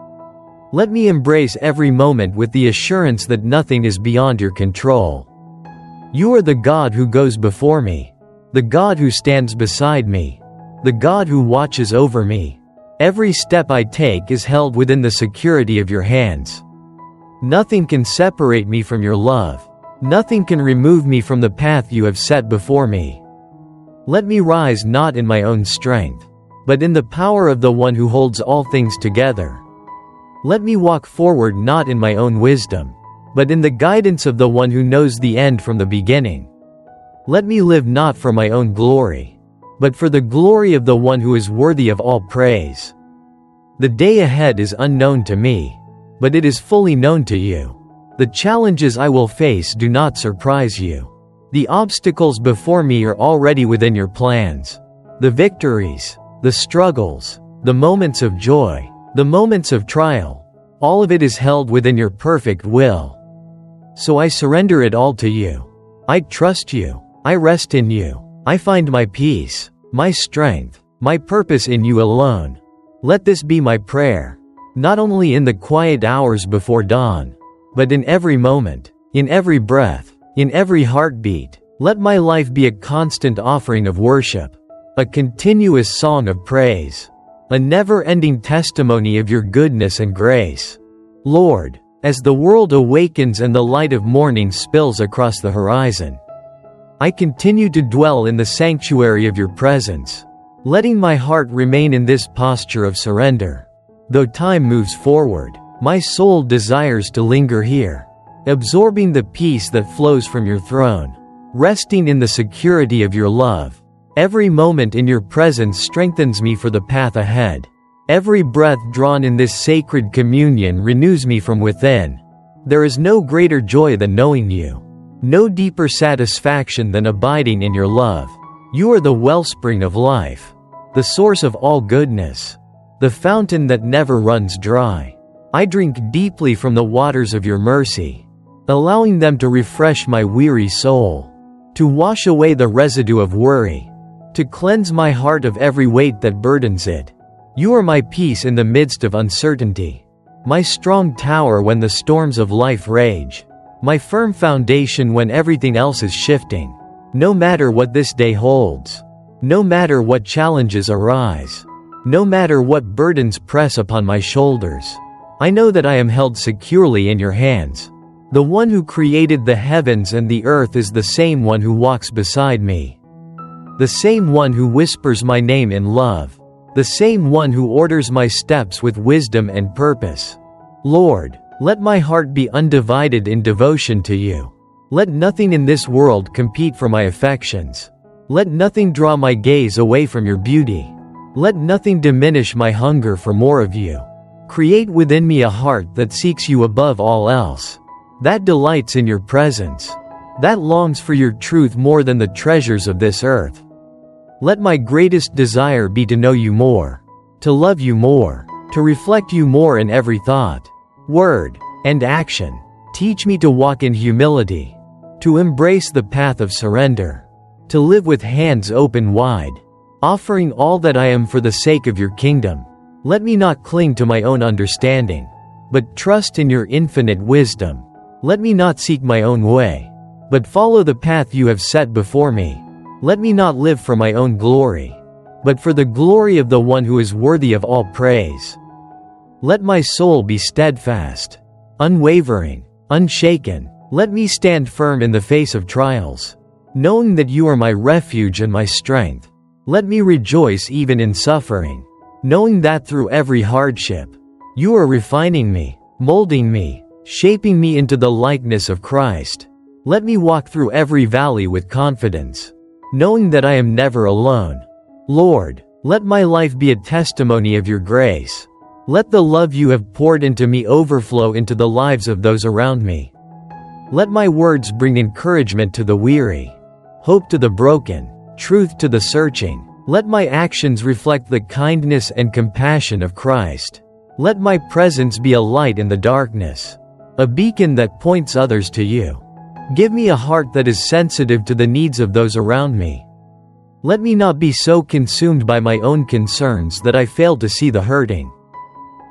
Let me embrace every moment with the assurance that nothing is beyond your control. You are the God who goes before me, the God who stands beside me, the God who watches over me. Every step I take is held within the security of your hands. Nothing can separate me from your love. Nothing can remove me from the path you have set before me. Let me rise not in my own strength, but in the power of the one who holds all things together. Let me walk forward not in my own wisdom, but in the guidance of the one who knows the end from the beginning. Let me live not for my own glory, but for the glory of the one who is worthy of all praise. The day ahead is unknown to me, but it is fully known to you. The challenges I will face do not surprise you. The obstacles before me are already within your plans. The victories, the struggles, the moments of joy, the moments of trial, all of it is held within your perfect will. So I surrender it all to you. I trust you. I rest in you. I find my peace, my strength, my purpose in you alone. Let this be my prayer, not only in the quiet hours before dawn, but in every moment, in every breath, in every heartbeat. Let my life be a constant offering of worship, a continuous song of praise, a never-ending testimony of your goodness and grace. Lord, as the world awakens and the light of morning spills across the horizon, I continue to dwell in the sanctuary of your presence, letting my heart remain in this posture of surrender. Though time moves forward, my soul desires to linger here, absorbing the peace that flows from your throne, resting in the security of your love. Every moment in your presence strengthens me for the path ahead. Every breath drawn in this sacred communion renews me from within. There is no greater joy than knowing you, no deeper satisfaction than abiding in your love. You are the wellspring of life, the source of all goodness, the fountain that never runs dry. I drink deeply from the waters of your mercy, allowing them to refresh my weary soul, to wash away the residue of worry, to cleanse my heart of every weight that burdens it. You are my peace in the midst of uncertainty, my strong tower when the storms of life rage, my firm foundation when everything else is shifting. No matter what this day holds, no matter what challenges arise, no matter what burdens press upon my shoulders, I know that I am held securely in your hands. The one who created the heavens and the earth is the same one who walks beside me, the same one who whispers my name in love, the same one who orders my steps with wisdom and purpose. Lord, let my heart be undivided in devotion to you. Let nothing in this world compete for my affections. Let nothing draw my gaze away from your beauty. Let nothing diminish my hunger for more of you. Create within me a heart that seeks you above all else, that delights in your presence, that longs for your truth more than the treasures of this earth. Let my greatest desire be to know you more, to love you more, to reflect you more in every thought, word, and action. Teach me to walk in humility, to embrace the path of surrender, to live with hands open wide, offering all that I am for the sake of your kingdom. Let me not cling to my own understanding, but trust in your infinite wisdom. Let me not seek my own way, but follow the path you have set before me. Let me not live for my own glory, but for the glory of the one who is worthy of all praise. Let my soul be steadfast, unwavering, unshaken. Let me stand firm in the face of trials, knowing that you are my refuge and my strength. Let me rejoice even in suffering, knowing that through every hardship, you are refining me, molding me, shaping me into the likeness of Christ. Let me walk through every valley with confidence, knowing that I am never alone. Lord, let my life be a testimony of your grace. Let the love you have poured into me overflow into the lives of those around me. Let my words bring encouragement to the weary, hope to the broken, truth to the searching. Let my actions reflect the kindness and compassion of Christ. Let my presence be a light in the darkness, a beacon that points others to you. Give me a heart that is sensitive to the needs of those around me. Let me not be so consumed by my own concerns that I fail to see the hurting,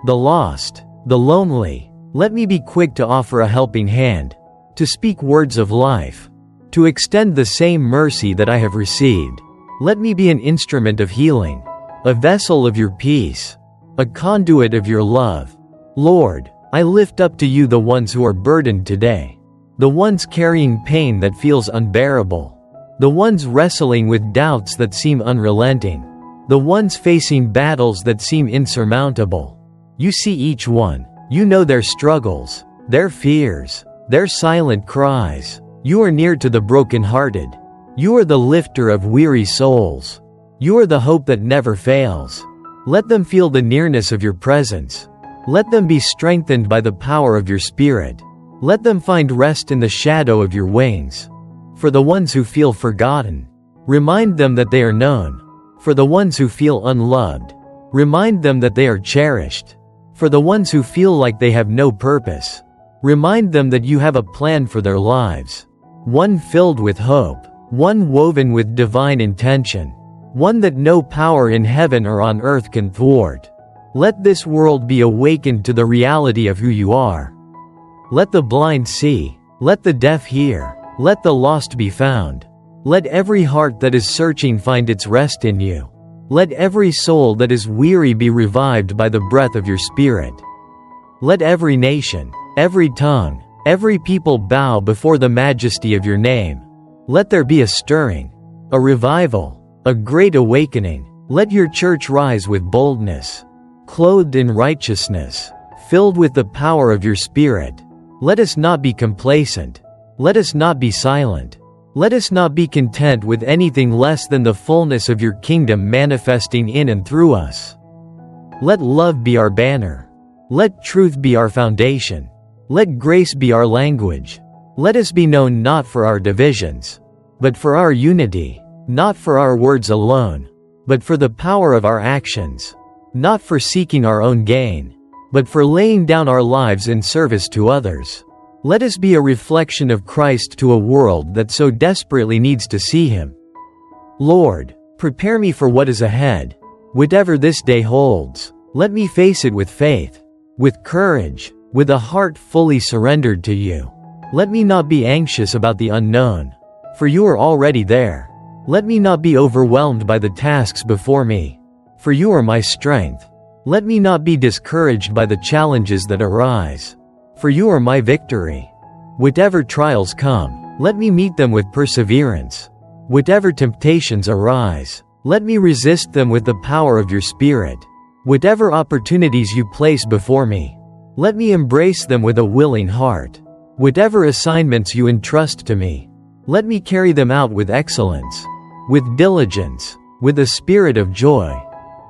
the lost, the lonely. Let me be quick to offer a helping hand, to speak words of life, to extend the same mercy that I have received. Let me be an instrument of healing, a vessel of your peace, a conduit of your love. Lord, I lift up to you the ones who are burdened today, the ones carrying pain that feels unbearable, the ones wrestling with doubts that seem unrelenting, the ones facing battles that seem insurmountable. You see each one. You know their struggles, their fears, their silent cries. You are near to the brokenhearted. You are the lifter of weary souls. You are the hope that never fails. Let them feel the nearness of your presence. Let them be strengthened by the power of your Spirit. Let them find rest in the shadow of your wings. For the ones who feel forgotten, remind them that they are known. For the ones who feel unloved, remind them that they are cherished. For the ones who feel like they have no purpose, remind them that you have a plan for their lives, one filled with hope, one woven with divine intention, one that no power in heaven or on earth can thwart. Let this world be awakened to the reality of who you are. Let the blind see, let the deaf hear, let the lost be found. Let every heart that is searching find its rest in you. Let every soul that is weary be revived by the breath of your Spirit. Let every nation, every tongue, every people bow before the majesty of your name. Let there be a stirring, a revival, a great awakening. Let your church rise with boldness, clothed in righteousness, filled with the power of your Spirit. Let us not be complacent. Let us not be silent. Let us not be content with anything less than the fullness of your kingdom manifesting in and through us. Let love be our banner. Let truth be our foundation. Let grace be our language. Let us be known not for our divisions, but for our unity. not for our words alone, but for the power of our actions, not for seeking our own gain, but for laying down our lives in service to others. Let us be a reflection of Christ to a world that so desperately needs to see Him. Lord, prepare me for what is ahead. Whatever this day holds, let me face it with faith, with courage, with a heart fully surrendered to You. Let me not be anxious about the unknown, for You are already there. Let me not be overwhelmed by the tasks before me, for You are my strength. Let me not be discouraged by the challenges that arise, for You are my victory. Whatever trials come, let me meet them with perseverance. Whatever temptations arise, let me resist them with the power of Your Spirit. Whatever opportunities You place before me, let me embrace them with a willing heart. Whatever assignments You entrust to me, let me carry them out with excellence, with diligence, with a spirit of joy.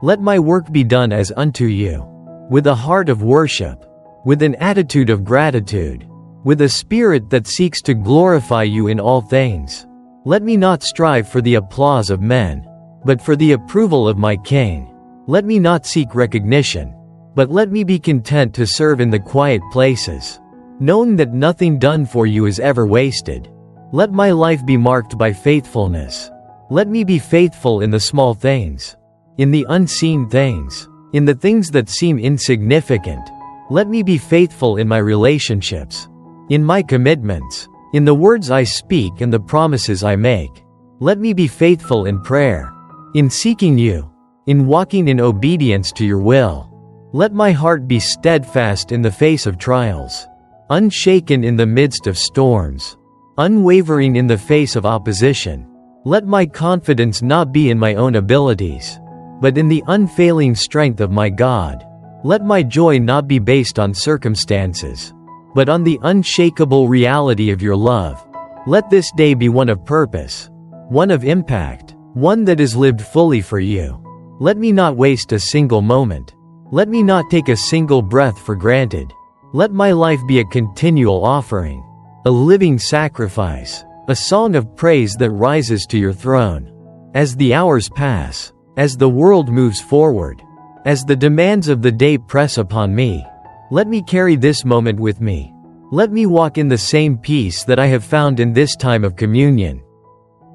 Let my work be done as unto You, with a heart of worship, with an attitude of gratitude, with a spirit that seeks to glorify You in all things. Let me not strive for the applause of men, but for the approval of my King. Let me not seek recognition, but let me be content to serve in the quiet places, knowing that nothing done for You is ever wasted. Let my life be marked by faithfulness. Let me be faithful in the small things, in the unseen things, in the things that seem insignificant. Let me be faithful in my relationships, in my commitments, in the words I speak and the promises I make. Let me be faithful in prayer, in seeking You, in walking in obedience to Your will. Let my heart be steadfast in the face of trials, unshaken in the midst of storms, unwavering in the face of opposition. Let my confidence not be in my own abilities, but in the unfailing strength of my God. Let my joy not be based on circumstances, but on the unshakable reality of Your love. Let this day be one of purpose, one of impact, one that is lived fully for You. Let me not waste a single moment. Let me not take a single breath for granted. Let my life be a continual offering, a living sacrifice, a song of praise that rises to Your throne. As the hours pass, as the world moves forward, as the demands of the day press upon me, let me carry this moment with me. Let me walk in the same peace that I have found in this time of communion.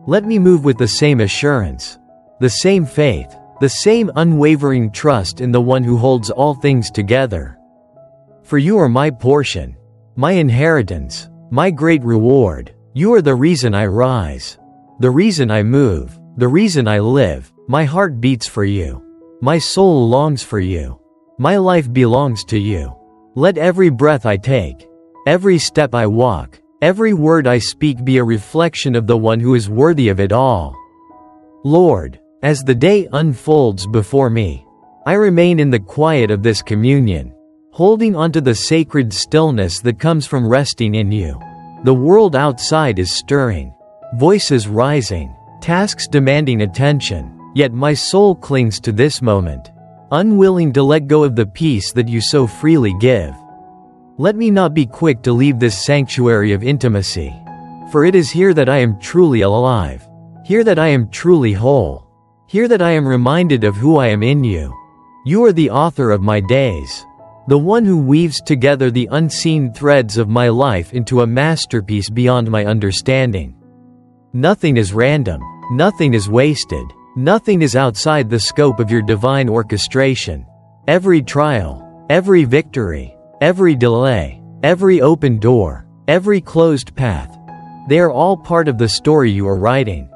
Let me move with the same assurance, the same faith, the same unwavering trust in the One who holds all things together. For You are my portion, my inheritance, my great reward. You are the reason I rise, the reason I move, the reason I live. My heart beats for You. My soul longs for You. My life belongs to You. Let every breath I take, every step I walk, every word I speak be a reflection of the One who is worthy of it all. Lord, as the day unfolds before me, I remain in the quiet of this communion, holding onto the sacred stillness that comes from resting in You. The world outside is stirring, voices rising, tasks demanding attention, yet my soul clings to this moment, unwilling to let go of the peace that You so freely give. Let me not be quick to leave this sanctuary of intimacy, for it is here that I am truly alive, here that I am truly whole, here that I am reminded of who I am in You. You are the author of my days, the One who weaves together the unseen threads of my life into a masterpiece beyond my understanding. Nothing is random, nothing is wasted, nothing is outside the scope of Your divine orchestration. Every trial, every victory, every delay, every open door, every closed path, they are all part of the story You are writing.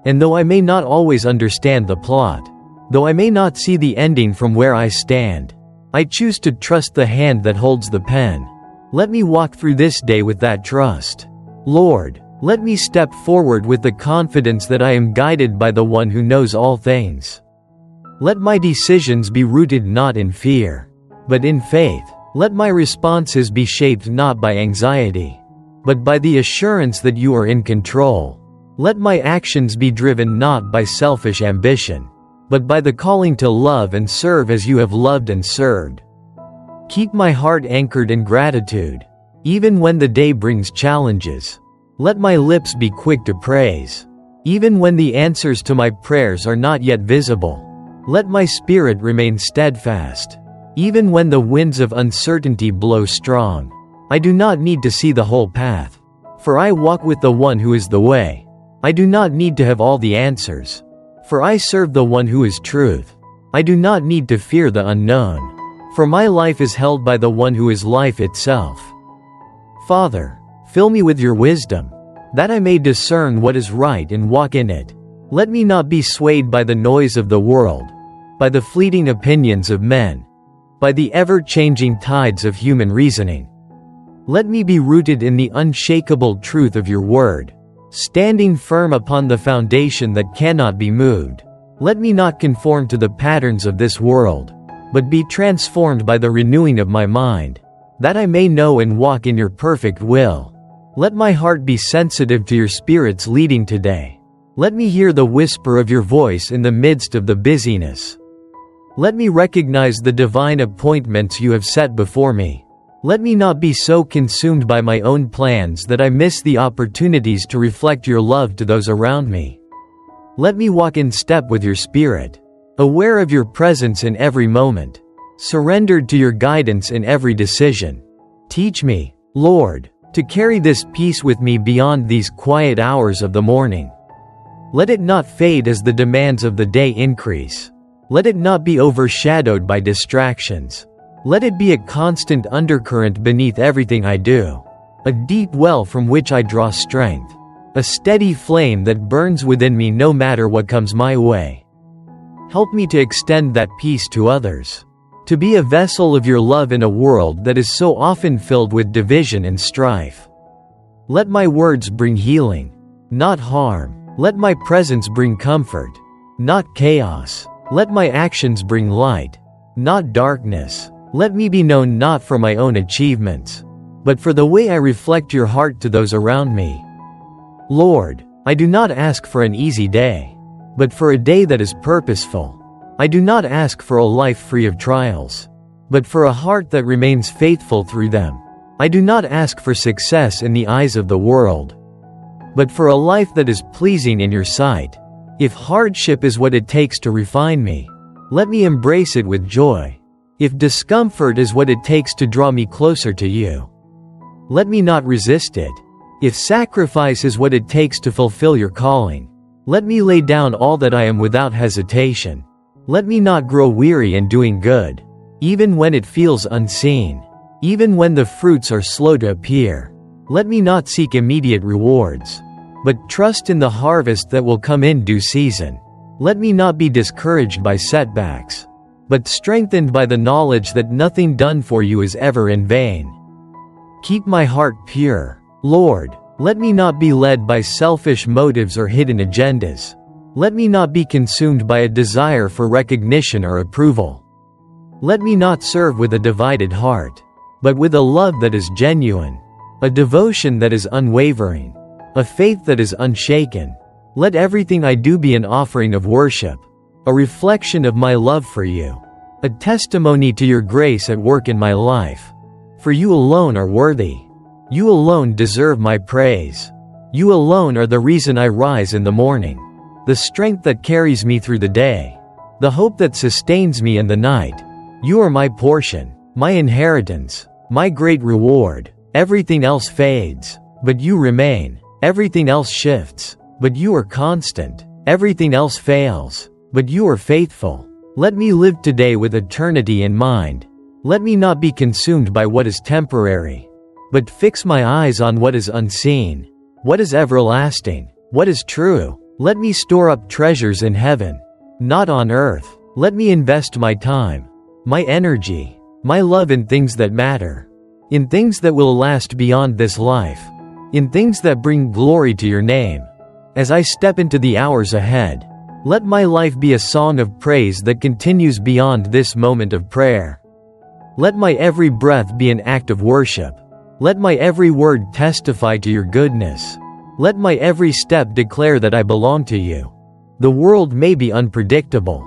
And though I may not always understand the plot, though I may not see the ending from where I stand, I choose to trust the hand that holds the pen. Let me walk through this day with that trust. Lord, let me step forward with the confidence that I am guided by the One who knows all things. Let my decisions be rooted not in fear, but in faith. Let my responses be shaped not by anxiety, but by the assurance that You are in control. Let my actions be driven not by selfish ambition, but by the calling to love and serve as You have loved and served. Keep my heart anchored in gratitude, even when the day brings challenges. Let my lips be quick to praise, Even when the answers to my prayers are not yet visible, let my spirit remain steadfast. Even when the winds of uncertainty blow strong, I do not need to see the whole path, for I walk with the one who is the way. I do not need to have all the answers, for I serve the one who is truth. I do not need to fear the unknown, for my life is held by the one who is life itself. Father, fill me with your wisdom, that I may discern what is right and walk in it. Let me not be swayed by the noise of the world, by the fleeting opinions of men, by the ever-changing tides of human reasoning. Let me be rooted in the unshakable truth of your word, standing firm upon the foundation that cannot be moved. Let me not conform to the patterns of this world, but be transformed by the renewing of my mind, that I may know and walk in your perfect will. Let my heart be sensitive to your Spirit's leading today. Let me hear the whisper of your voice in the midst of the busyness. Let me recognize the divine appointments you have set before me. Let me not be so consumed by my own plans that I miss the opportunities to reflect your love to those around me. Let me walk in step with your Spirit, aware of your presence in every moment, surrendered to your guidance in every decision. Teach me, Lord, to carry this peace with me beyond these quiet hours of the morning. Let it not fade as the demands of the day increase. Let it not be overshadowed by distractions. Let it be a constant undercurrent beneath everything I do, a deep well from which I draw strength, a steady flame that burns within me no matter what comes my way. Help me to extend that peace to others, to be a vessel of your love in a world that is so often filled with division and strife. Let my words bring healing, not harm. Let my presence bring comfort, not chaos. Let my actions bring light, not darkness. Let me be known not for my own achievements, but for the way I reflect your heart to those around me. Lord, I do not ask for an easy day, but for a day that is purposeful. I do not ask for a life free of trials, but for a heart that remains faithful through them. I do not ask for success in the eyes of the world, but for a life that is pleasing in your sight. If hardship is what it takes to refine me, let me embrace it with joy. If discomfort is what it takes to draw me closer to you, let me not resist it. If sacrifice is what it takes to fulfill your calling, let me lay down all that I am without hesitation. Let me not grow weary in doing good, even when it feels unseen, even when the fruits are slow to appear. Let me not seek immediate rewards, but trust in the harvest that will come in due season. Let me not be discouraged by setbacks, but strengthened by the knowledge that nothing done for you is ever in vain. Keep my heart pure, Lord. Let me not be led by selfish motives or hidden agendas. Let me not be consumed by a desire for recognition or approval. Let me not serve with a divided heart, but with a love that is genuine, a devotion that is unwavering, a faith that is unshaken. Let everything I do be an offering of worship, a reflection of my love for you, a testimony to your grace at work in my life. For you alone are worthy. You alone deserve my praise. You alone are the reason I rise in the morning, the strength that carries me through the day, the hope that sustains me in the night. You are my portion, my inheritance, my great reward. Everything else fades, but you remain. Everything else shifts, but you are constant. Everything else fails, but you are faithful. Let me live today with eternity in mind. Let me not be consumed by what is temporary, but fix my eyes on what is unseen, what is everlasting, what is true. Let me store up treasures in heaven, not on earth. Let me invest my time, my energy, my love in things that matter, in things that will last beyond this life, in things that bring glory to your name. As I step into the hours ahead, let my life be a song of praise that continues beyond this moment of prayer. Let my every breath be an act of worship. Let my every word testify to your goodness. Let my every step declare that I belong to you. The world may be unpredictable,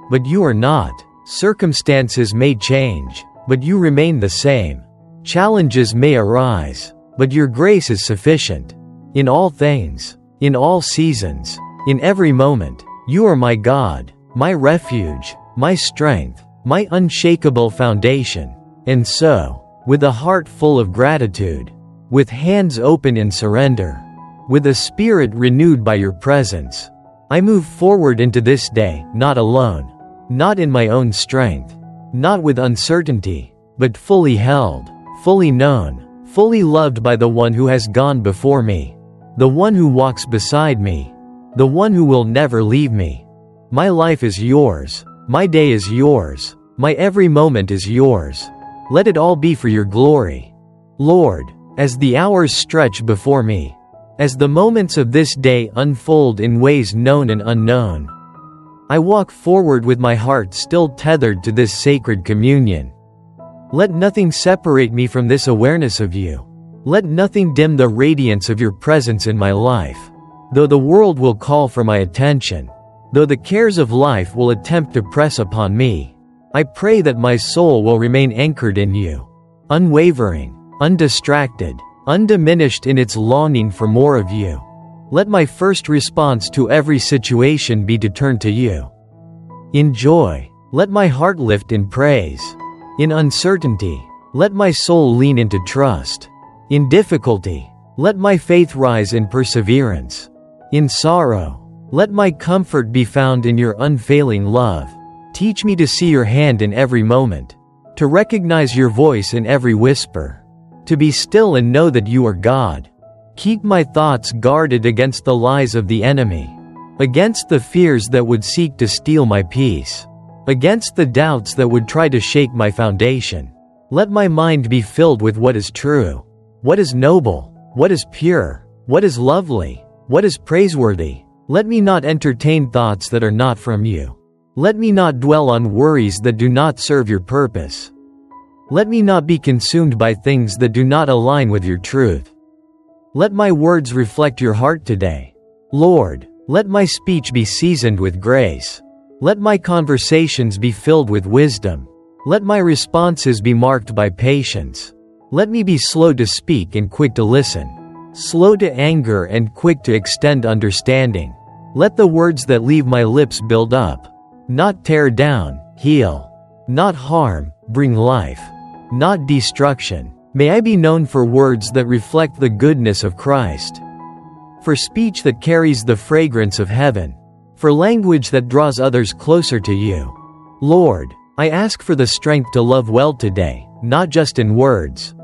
but you are not. Circumstances may change, but you remain the same. Challenges may arise, but your grace is sufficient. In all things, in all seasons, In every moment, you are my God, my refuge, my strength, my unshakable foundation. And so, with a heart full of gratitude, with hands open in surrender, with a spirit renewed by your presence, I move forward into this day, not alone, not in my own strength, not with uncertainty, but fully held, fully known, fully loved by the one who has gone before me, the one who walks beside me, the one who will never leave me. My life is yours, my day is yours, my every moment is yours. Let it all be for your glory. Lord, as the hours stretch before me, as the moments of this day unfold in ways known and unknown, I walk forward with my heart still tethered to this sacred communion. Let nothing separate me from this awareness of you. Let nothing dim the radiance of your presence in my life. Though the world will call for my attention, though the cares of life will attempt to press upon me, I pray that my soul will remain anchored in you, unwavering, undistracted, undiminished in its longing for more of you. Let my first response to every situation be to turn to you. In joy, let my heart lift in praise. In uncertainty, let my soul lean into trust. In difficulty, let my faith rise in perseverance. In sorrow, let my comfort be found in your unfailing love. Teach me to see your hand in every moment, to recognize your voice in every whisper, to be still and know that you are God. Keep my thoughts guarded against the lies of the enemy, against the fears that would seek to steal my peace, against the doubts that would try to shake my foundation. Let my mind be filled with what is true, what is noble, what is pure, what is lovely, what is praiseworthy. Let me not entertain thoughts that are not from you. Let me not dwell on worries that do not serve your purpose. Let me not be consumed by things that do not align with your truth. Let my words reflect your heart today. Lord, let my speech be seasoned with grace. Let my conversations be filled with wisdom. Let my responses be marked by patience. Let me be slow to speak and quick to listen, slow to anger and quick to extend understanding. Let the words that leave my lips build up, not tear down, heal, not harm, bring life, not destruction. May I be known for words that reflect the goodness of Christ, for speech that carries the fragrance of heaven, for language that draws others closer to you. Lord, I ask for the strength to love well today, not just in words,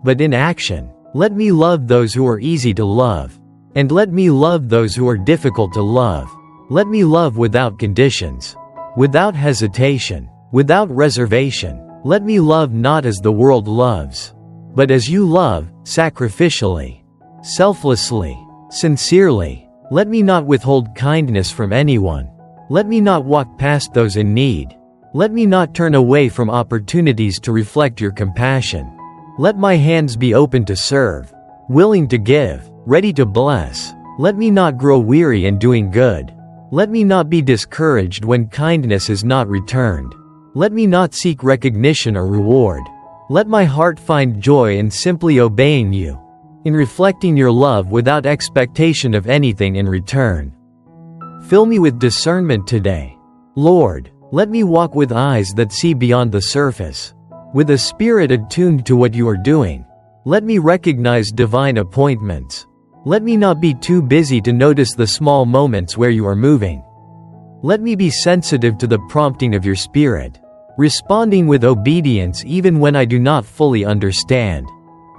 but in action. Let me love those who are easy to love, and let me love those who are difficult to love. Let me love without conditions, without hesitation, without reservation. Let me love not as the world loves, but as you love, sacrificially, selflessly, sincerely. Let me not withhold kindness from anyone. Let me not walk past those in need. Let me not turn away from opportunities to reflect your compassion. Let my hands be open to serve, willing to give, ready to bless. Let me not grow weary in doing good. Let me not be discouraged when kindness is not returned. Let me not seek recognition or reward. Let my heart find joy in simply obeying you, in reflecting your love without expectation of anything in return. Fill me with discernment today. Lord, let me walk with eyes that see beyond the surface, with a spirit attuned to what you are doing. Let me recognize divine appointments. Let me not be too busy to notice the small moments where you are moving. Let me be sensitive to the prompting of your Spirit, responding with obedience even when I do not fully understand.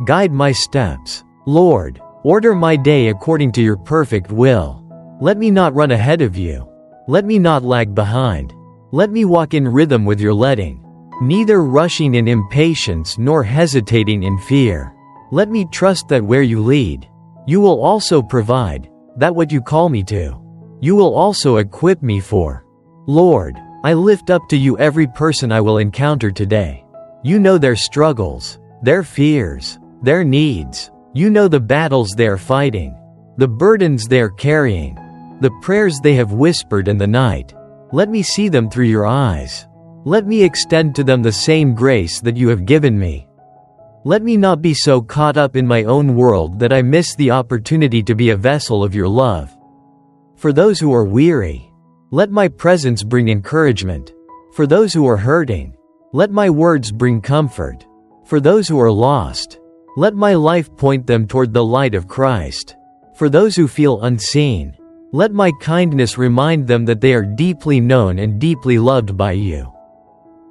Guide my steps. Lord, order my day according to your perfect will. Let me not run ahead of you. Let me not lag behind. Let me walk in rhythm with your leading, neither rushing in impatience nor hesitating in fear. Let me trust that where you lead, you will also provide, that what you call me to, you will also equip me for. Lord, I lift up to you every person I will encounter today. You know their struggles, their fears, their needs. You know the battles they are fighting, the burdens they are carrying, the prayers they have whispered in the night. Let me see them through your eyes. Let me extend to them the same grace that you have given me. Let me not be so caught up in my own world that I miss the opportunity to be a vessel of your love. For those who are weary, let my presence bring encouragement. For those who are hurting, let my words bring comfort. For those who are lost, let my life point them toward the light of Christ. For those who feel unseen, let my kindness remind them that they are deeply known and deeply loved by you.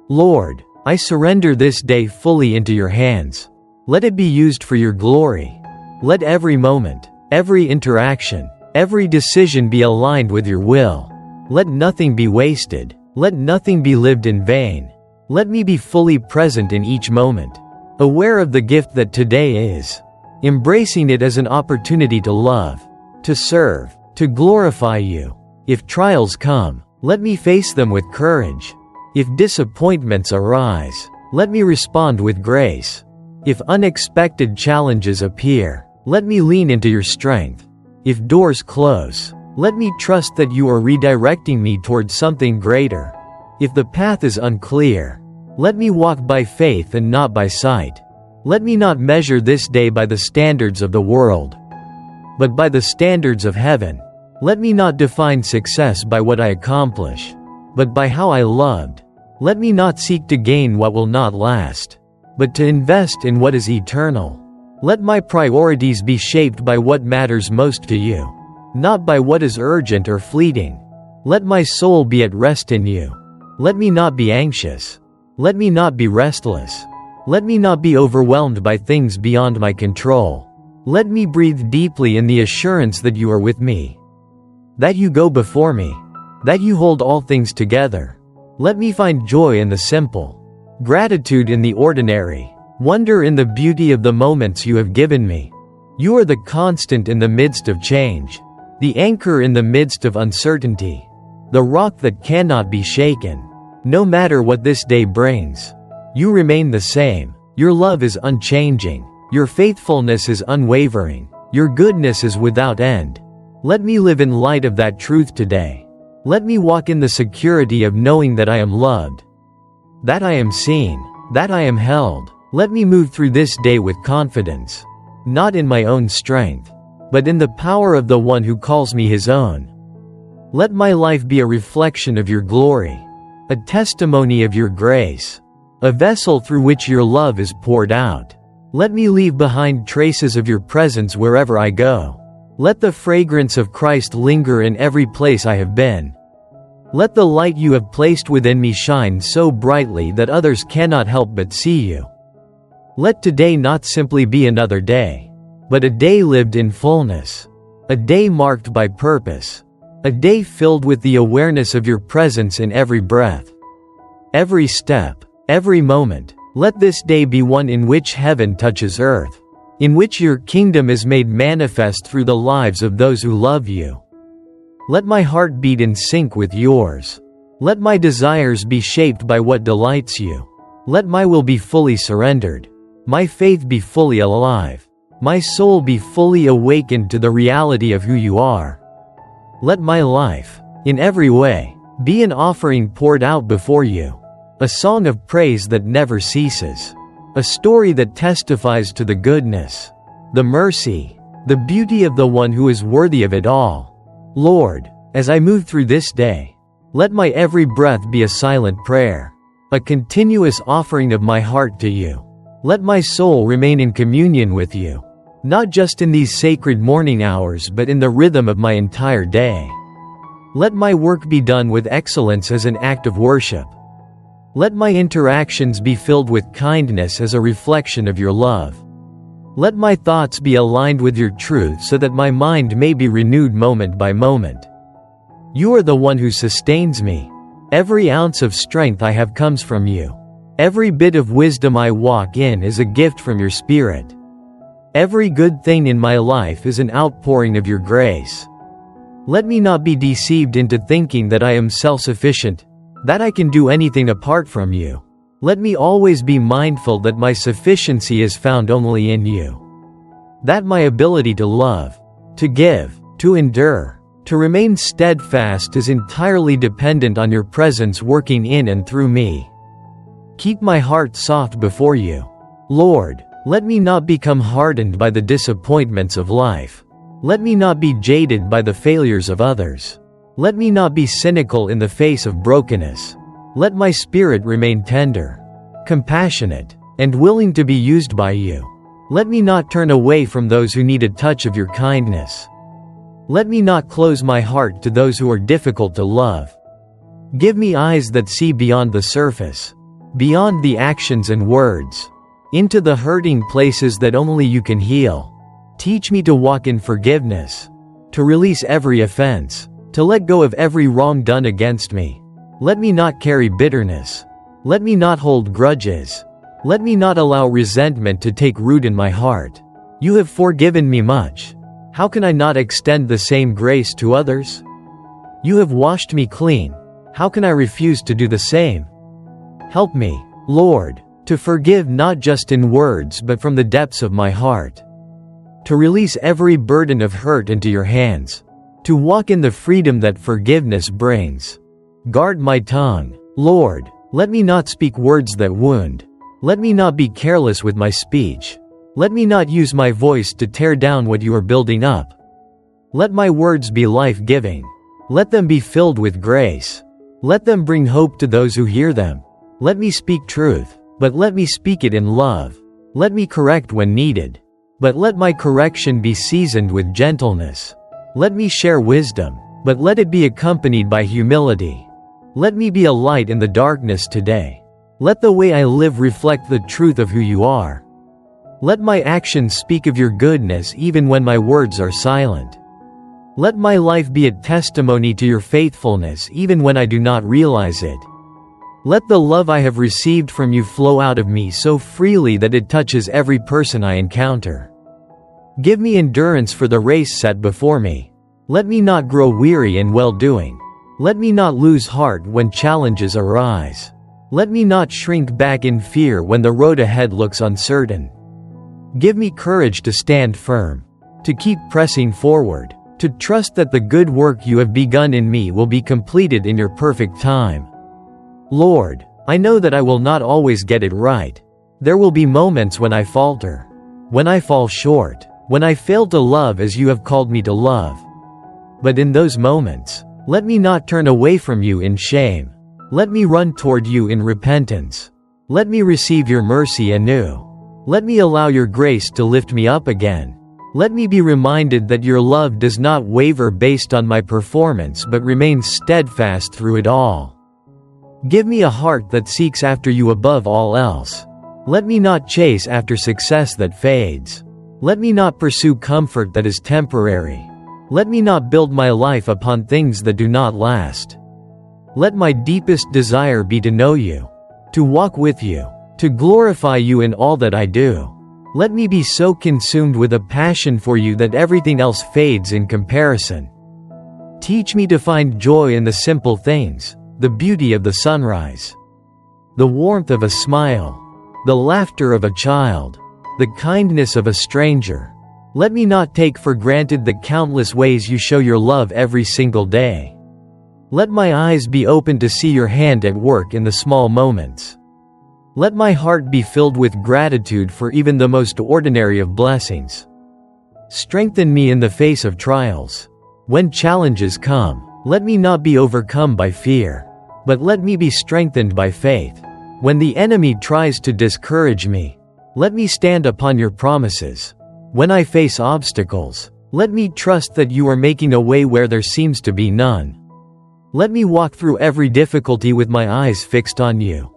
Lord, I surrender this day fully into your hands. Let it be used for your glory. Let every moment, every interaction, every decision be aligned with your will. Let nothing be wasted. Let nothing be lived in vain. Let me be fully present in each moment, aware of the gift that today is, embracing it as an opportunity to love, to serve, to glorify you. If trials come, let me face them with courage. If disappointments arise, let me respond with grace. If unexpected challenges appear, let me lean into your strength. If doors close, let me trust that you are redirecting me towards something greater. If the path is unclear, let me walk by faith and not by sight. Let me not measure this day by the standards of the world, but by the standards of heaven. Let me not define success by what I accomplish, but by how I loved. Let me not seek to gain what will not last, but to invest in what is eternal. Let my priorities be shaped by what matters most to you, not by what is urgent or fleeting. Let my soul be at rest in you. Let me not be anxious. Let me not be restless. Let me not be overwhelmed by things beyond my control. Let me breathe deeply in the assurance that you are with me, that you go before me, that you hold all things together. Let me find joy in the simple, gratitude in the ordinary, wonder in the beauty of the moments you have given me. You are the constant in the midst of change, the anchor in the midst of uncertainty, the rock that cannot be shaken. No matter what this day brings, you remain the same. Your love is unchanging. Your faithfulness is unwavering. Your goodness is without end. Let me live in light of that truth today. Let me walk in the security of knowing that I am loved, that I am seen, that I am held. Let me move through this day with confidence, not in my own strength, but in the power of the one who calls me his own. Let my life be a reflection of your glory, a testimony of your grace, a vessel through which your love is poured out. Let me leave behind traces of your presence wherever I go. Let the fragrance of Christ linger in every place I have been. Let the light you have placed within me shine so brightly that others cannot help but see you. Let today not simply be another day, but a day lived in fullness, a day marked by purpose, a day filled with the awareness of your presence in every breath, every step, every moment. Let this day be one in which heaven touches earth, in which your kingdom is made manifest through the lives of those who love you. Let my heart beat in sync with yours. Let my desires be shaped by what delights you. Let my will be fully surrendered, my faith be fully alive, my soul be fully awakened to the reality of who you are. Let my life, in every way, be an offering poured out before you, a song of praise that never ceases, a story that testifies to the goodness, the mercy, the beauty of the one who is worthy of it all. Lord, as I move through this day, let my every breath be a silent prayer, a continuous offering of my heart to you. Let my soul remain in communion with you, not just in these sacred morning hours but in the rhythm of my entire day. Let my work be done with excellence as an act of worship. Let my interactions be filled with kindness as a reflection of your love. Let my thoughts be aligned with your truth so that my mind may be renewed moment by moment. You are the one who sustains me. Every ounce of strength I have comes from you. Every bit of wisdom I walk in is a gift from your Spirit. Every good thing in my life is an outpouring of your grace. Let me not be deceived into thinking that I am self-sufficient, that I can do anything apart from you. Let me always be mindful that my sufficiency is found only in you. That my ability to love, to give, to endure, to remain steadfast is entirely dependent on your presence working in and through me. Keep my heart soft before you. Lord, let me not become hardened by the disappointments of life. Let me not be jaded by the failures of others. Let me not be cynical in the face of brokenness. Let my spirit remain tender, compassionate, and willing to be used by you. Let me not turn away from those who need a touch of your kindness. Let me not close my heart to those who are difficult to love. Give me eyes that see beyond the surface, beyond the actions and words, into the hurting places that only you can heal. Teach me to walk in forgiveness, to release every offense, to let go of every wrong done against me. Let me not carry bitterness. Let me not hold grudges. Let me not allow resentment to take root in my heart. You have forgiven me much. How can I not extend the same grace to others? You have washed me clean. How can I refuse to do the same? Help me, Lord, to forgive not just in words but from the depths of my heart. To release every burden of hurt into your hands. To walk in the freedom that forgiveness brings. Guard my tongue, Lord. Let me not speak words that wound. Let me not be careless with my speech. Let me not use my voice to tear down what you are building up. Let my words be life-giving. Let them be filled with grace. Let them bring hope to those who hear them. Let me speak truth, but let me speak it in love. Let me correct when needed, but let my correction be seasoned with gentleness. Let me share wisdom, but let it be accompanied by humility. Let me be a light in the darkness today. Let the way I live reflect the truth of who you are. Let my actions speak of your goodness even when my words are silent. Let my life be a testimony to your faithfulness even when I do not realize it. Let the love I have received from you flow out of me so freely that it touches every person I encounter. Give me endurance for the race set before me. Let me not grow weary in well-doing. Let me not lose heart when challenges arise. Let me not shrink back in fear when the road ahead looks uncertain. Give me courage to stand firm, to keep pressing forward, to trust that the good work you have begun in me will be completed in your perfect time. Lord, I know that I will not always get it right. There will be moments when I falter, when I fall short, when I fail to love as you have called me to love. But in those moments, let me not turn away from you in shame. Let me run toward you in repentance. Let me receive your mercy anew. Let me allow your grace to lift me up again. Let me be reminded that your love does not waver based on my performance but remains steadfast through it all. Give me a heart that seeks after you above all else. Let me not chase after success that fades. Let me not pursue comfort that is temporary. Let me not build my life upon things that do not last. Let my deepest desire be to know you, to walk with you, to glorify you in all that I do. Let me be so consumed with a passion for you that everything else fades in comparison. Teach me to find joy in the simple things, the beauty of the sunrise, the warmth of a smile, the laughter of a child, the kindness of a stranger. Let me not take for granted the countless ways you show your love every single day. Let my eyes be open to see your hand at work in the small moments. Let my heart be filled with gratitude for even the most ordinary of blessings. Strengthen me in the face of trials. When challenges come, let me not be overcome by fear, but let me be strengthened by faith. When the enemy tries to discourage me, let me stand upon your promises. When I face obstacles, let me trust that you are making a way where there seems to be none. Let me walk through every difficulty with my eyes fixed on you,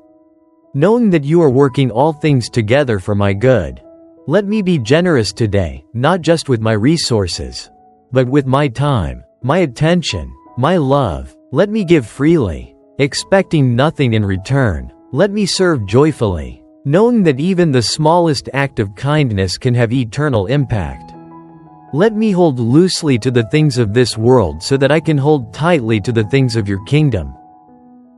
knowing that you are working all things together for my good. Let me be generous today, not just with my resources, but with my time, my attention, my love. Let me give freely, expecting nothing in return. Let me serve joyfully, knowing that even the smallest act of kindness can have eternal impact. Let me hold loosely to the things of this world so that I can hold tightly to the things of your kingdom.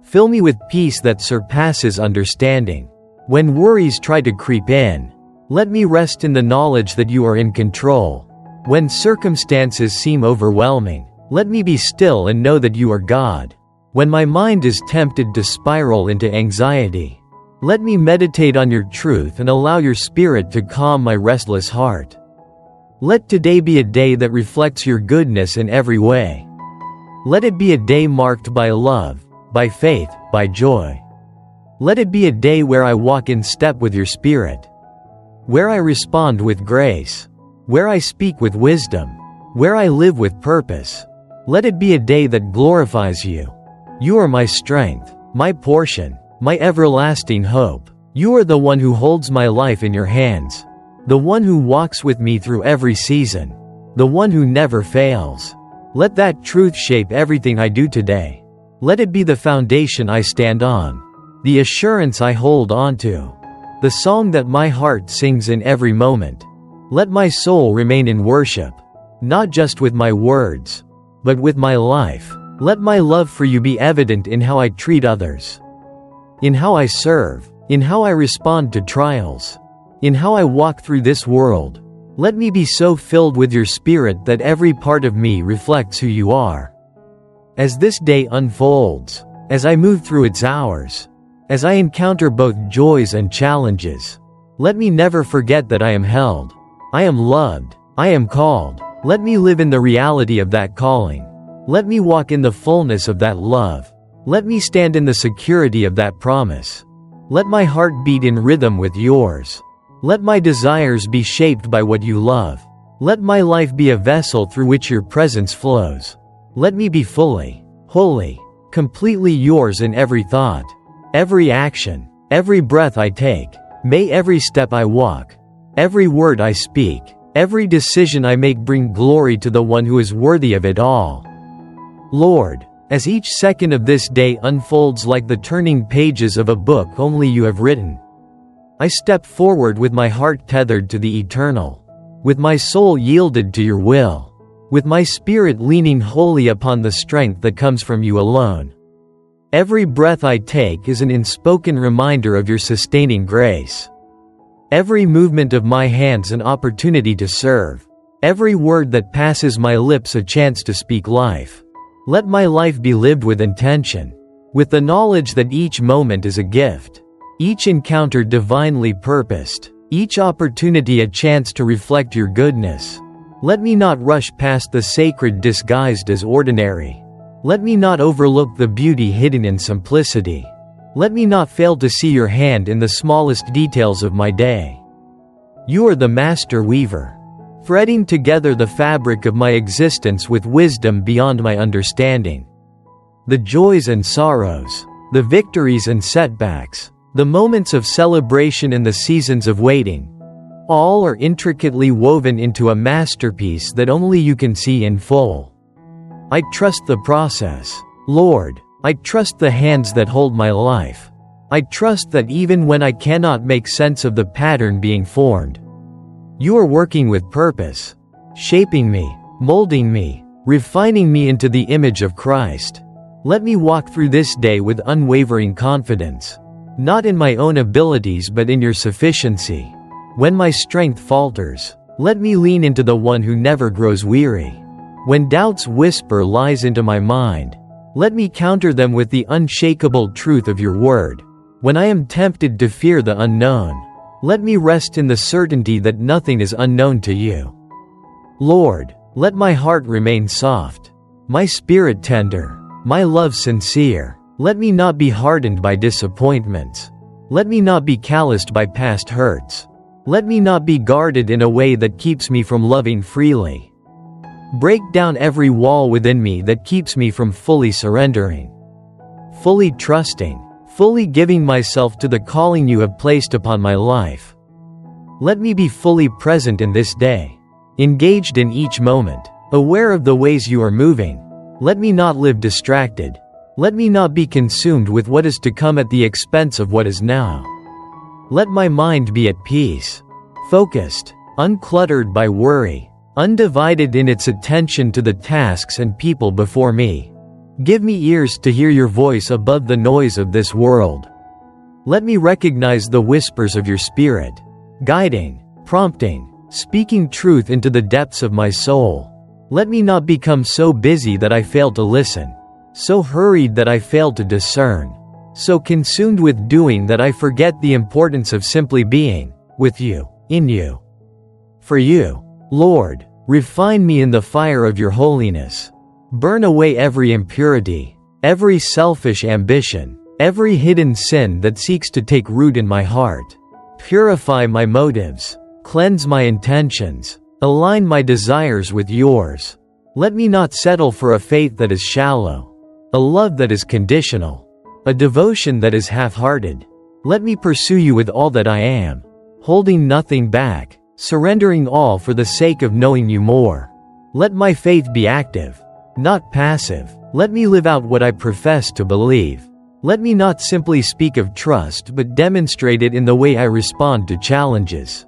Fill me with peace that surpasses understanding. When worries try to creep in, let me rest in the knowledge that you are in control. When circumstances seem overwhelming, let me be still and know that you are God. When my mind is tempted to spiral into anxiety, let me meditate on your truth and allow your spirit to calm my restless heart. Let today be a day that reflects your goodness in every way. Let it be a day marked by love, by faith, by joy. Let it be a day where I walk in step with your Spirit, where I respond with grace, where I speak with wisdom, where I live with purpose. Let it be a day that glorifies you. You are my strength, my portion, my everlasting hope. You are the one who holds my life in your hands, the one who walks with me through every season, the one who never fails. Let that truth shape everything I do today. Let it be the foundation I stand on, the assurance I hold on to, the song that my heart sings in every moment. Let my soul remain in worship, not just with my words, but with my life. Let my love for you be evident in how I treat others, in how I serve, in how I respond to trials, in how I walk through this world. Let me be so filled with your Spirit that every part of me reflects who you are. As this day unfolds, as I move through its hours, as I encounter both joys and challenges, let me never forget that I am held, I am loved, I am called. Let me live in the reality of that calling. Let me walk in the fullness of that love. Let me stand in the security of that promise. Let my heart beat in rhythm with yours. Let my desires be shaped by what you love. Let my life be a vessel through which your presence flows. Let me be fully, wholly, completely yours in every thought, every action, every breath I take. May every step I walk, every word I speak, every decision I make bring glory to the one who is worthy of it all. Lord, as each second of this day unfolds like the turning pages of a book only you have written, I step forward with my heart tethered to the eternal, with my soul yielded to your will, with my spirit leaning wholly upon the strength that comes from you alone. Every breath I take is an unspoken reminder of your sustaining grace. Every movement of my hands an opportunity to serve. Every word that passes my lips a chance to speak life. Let my life be lived with intention, with the knowledge that each moment is a gift, each encounter divinely purposed, each opportunity a chance to reflect your goodness. Let me not rush past the sacred disguised as ordinary. Let me not overlook the beauty hidden in simplicity. Let me not fail to see your hand in the smallest details of my day. You are the master weaver, threading together the fabric of my existence with wisdom beyond my understanding. The joys and sorrows, the victories and setbacks, the moments of celebration and the seasons of waiting, all are intricately woven into a masterpiece that only you can see in full. I trust the process, Lord. I trust the hands that hold my life. I trust that even when I cannot make sense of the pattern being formed, you are working with purpose, shaping me, molding me, refining me into the image of Christ. Let me walk through this day with unwavering confidence, not in my own abilities but in your sufficiency. When my strength falters, let me lean into the one who never grows weary. When doubts whisper lies into my mind, let me counter them with the unshakable truth of your word. When I am tempted to fear the unknown, let me rest in the certainty that nothing is unknown to you. Lord, let my heart remain soft, my spirit tender, my love sincere. Let me not be hardened by disappointments. Let me not be calloused by past hurts. Let me not be guarded in a way that keeps me from loving freely. Break down every wall within me that keeps me from fully surrendering, fully trusting, fully giving myself to the calling you have placed upon my life. Let me be fully present in this day, engaged in each moment, aware of the ways you are moving. Let me not live distracted. Let me not be consumed with what is to come at the expense of what is now. Let my mind be at peace, focused, uncluttered by worry, undivided in its attention to the tasks and people before me. Give me ears to hear your voice above the noise of this world. Let me recognize the whispers of your Spirit, guiding, prompting, speaking truth into the depths of my soul. Let me not become so busy that I fail to listen, so hurried that I fail to discern, so consumed with doing that I forget the importance of simply being, with you, in you, for you. Lord, refine me in the fire of your holiness. Burn away every impurity, every selfish ambition, every hidden sin that seeks to take root in my heart. Purify my motives, cleanse my intentions, align my desires with yours. Let me not settle for a faith that is shallow, a love that is conditional, a devotion that is half-hearted. Let me pursue you with all that I am, holding nothing back, surrendering all for the sake of knowing you more. Let my faith be active, not passive. Let me live out what I profess to believe. Let me not simply speak of trust but demonstrate it in the way I respond to challenges.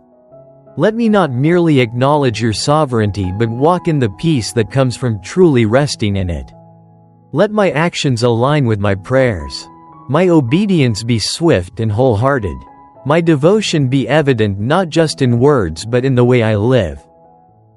Let me not merely acknowledge your sovereignty but walk in the peace that comes from truly resting in it. Let my actions align with my prayers. My obedience be swift and wholehearted. My devotion be evident not just in words but in the way I live.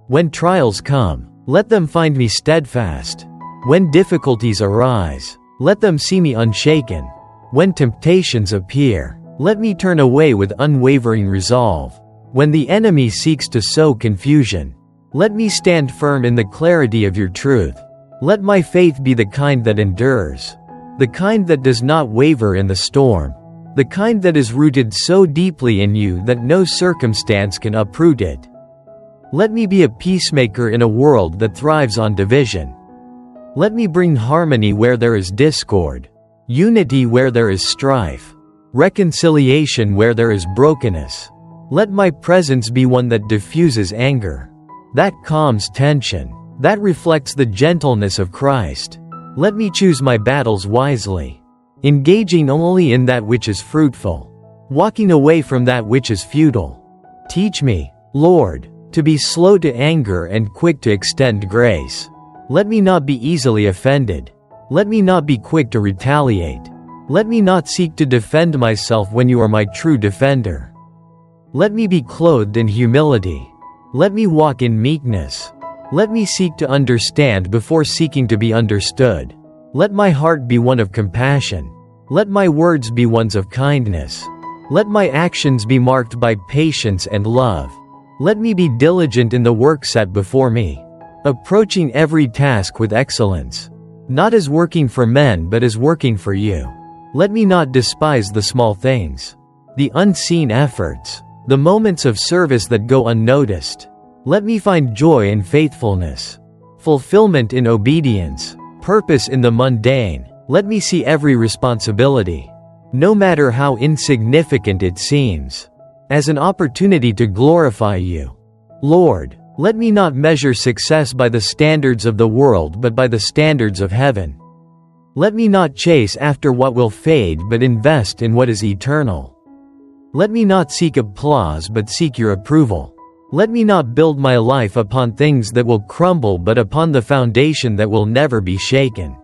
When trials come, let them find me steadfast. When difficulties arise, let them see me unshaken. When temptations appear, let me turn away with unwavering resolve. When the enemy seeks to sow confusion, let me stand firm in the clarity of your truth. Let my faith be the kind that endures, the kind that does not waver in the storm, the kind that is rooted so deeply in you that no circumstance can uproot it. Let me be a peacemaker in a world that thrives on division. Let me bring harmony where there is discord, unity where there is strife, reconciliation where there is brokenness. Let my presence be one that diffuses anger, that calms tension, that reflects the gentleness of Christ. Let me choose my battles wisely, engaging only in that which is fruitful, walking away from that which is futile. Teach me, Lord, to be slow to anger and quick to extend grace. Let me not be easily offended. Let me not be quick to retaliate. Let me not seek to defend myself when you are my true defender. Let me be clothed in humility. Let me walk in meekness. Let me seek to understand before seeking to be understood. Let my heart be one of compassion. Let my words be ones of kindness. Let my actions be marked by patience and love. Let me be diligent in the work set before me, approaching every task with excellence, not as working for men but as working for you. Let me not despise the small things, the unseen efforts, the moments of service that go unnoticed. Let me find joy in faithfulness, fulfillment in obedience, purpose in the mundane. Let me see every responsibility, no matter how insignificant it seems, as an opportunity to glorify you. Lord, let me not measure success by the standards of the world but by the standards of heaven. Let me not chase after what will fade but invest in what is eternal. Let me not seek applause but seek your approval. Let me not build my life upon things that will crumble but upon the foundation that will never be shaken.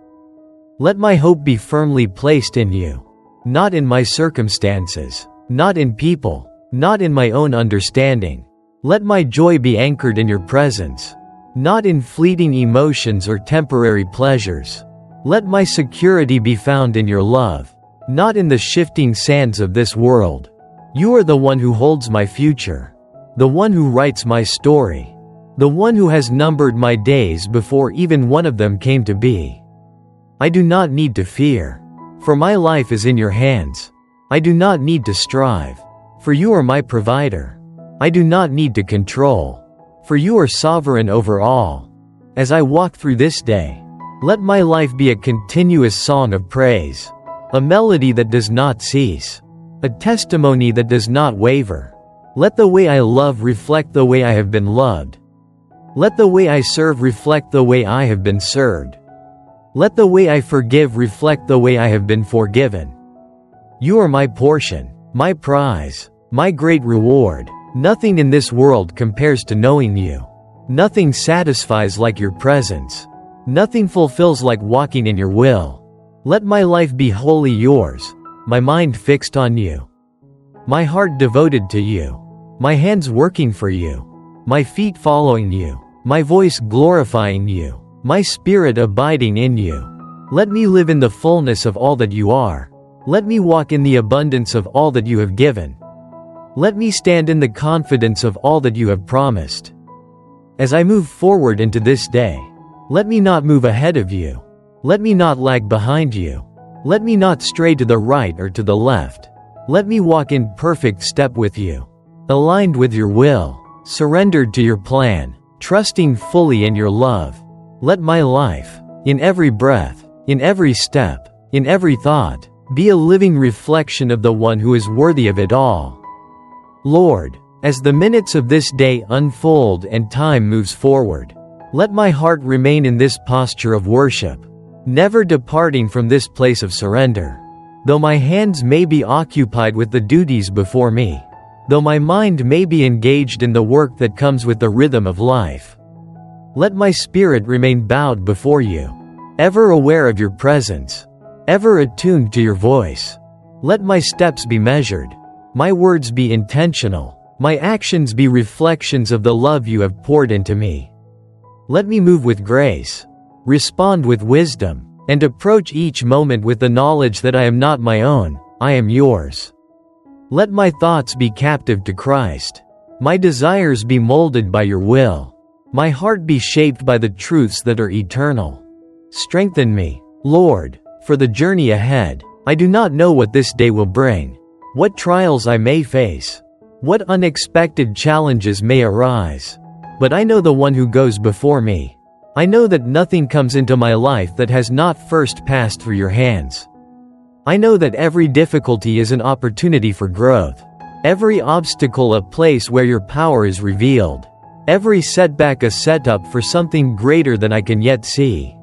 Let my hope be firmly placed in you, not in my circumstances, not in people, not in my own understanding. Let my joy be anchored in your presence, not in fleeting emotions or temporary pleasures. Let my security be found in your love, not in the shifting sands of this world. You are the one who holds my future, the one who writes my story, the one who has numbered my days before even one of them came to be. I do not need to fear, for my life is in your hands. I do not need to strive, for you are my provider. I do not need to control, for you are sovereign over all. As I walk through this day, let my life be a continuous song of praise, a melody that does not cease, a testimony that does not waver. Let the way I love reflect the way I have been loved. Let the way I serve reflect the way I have been served. Let the way I forgive reflect the way I have been forgiven. You are my portion, my prize, my great reward. Nothing in this world compares to knowing you. Nothing satisfies like your presence. Nothing fulfills like walking in your will. Let my life be wholly yours, my mind fixed on you, my heart devoted to you, my hands working for you, my feet following you, my voice glorifying you, my spirit abiding in you. Let me live in the fullness of all that you are. Let me walk in the abundance of all that you have given. Let me stand in the confidence of all that you have promised. As I move forward into this day, let me not move ahead of you. Let me not lag behind you. Let me not stray to the right or to the left. Let me walk in perfect step with you, aligned with your will, surrendered to your plan, trusting fully in your love. Let my life, in every breath, in every step, in every thought, be a living reflection of the one who is worthy of it all. Lord, as the minutes of this day unfold and time moves forward, let my heart remain in this posture of worship, never departing from this place of surrender. Though my hands may be occupied with the duties before me, though my mind may be engaged in the work that comes with the rhythm of life, let my spirit remain bowed before you, ever aware of your presence, ever attuned to your voice. Let my steps be measured, my words be intentional, my actions be reflections of the love you have poured into me. Let me move with grace, respond with wisdom, and approach each moment with the knowledge that I am not my own, I am yours. Let my thoughts be captive to Christ, my desires be molded by your will, my heart be shaped by the truths that are eternal. Strengthen me, Lord, for the journey ahead. I do not know what this day will bring, what trials I may face, what unexpected challenges may arise, but I know the one who goes before me. I know that nothing comes into my life that has not first passed through your hands. I know that every difficulty is an opportunity for growth, every obstacle a place where your power is revealed, every setback a setup for something greater than I can yet see.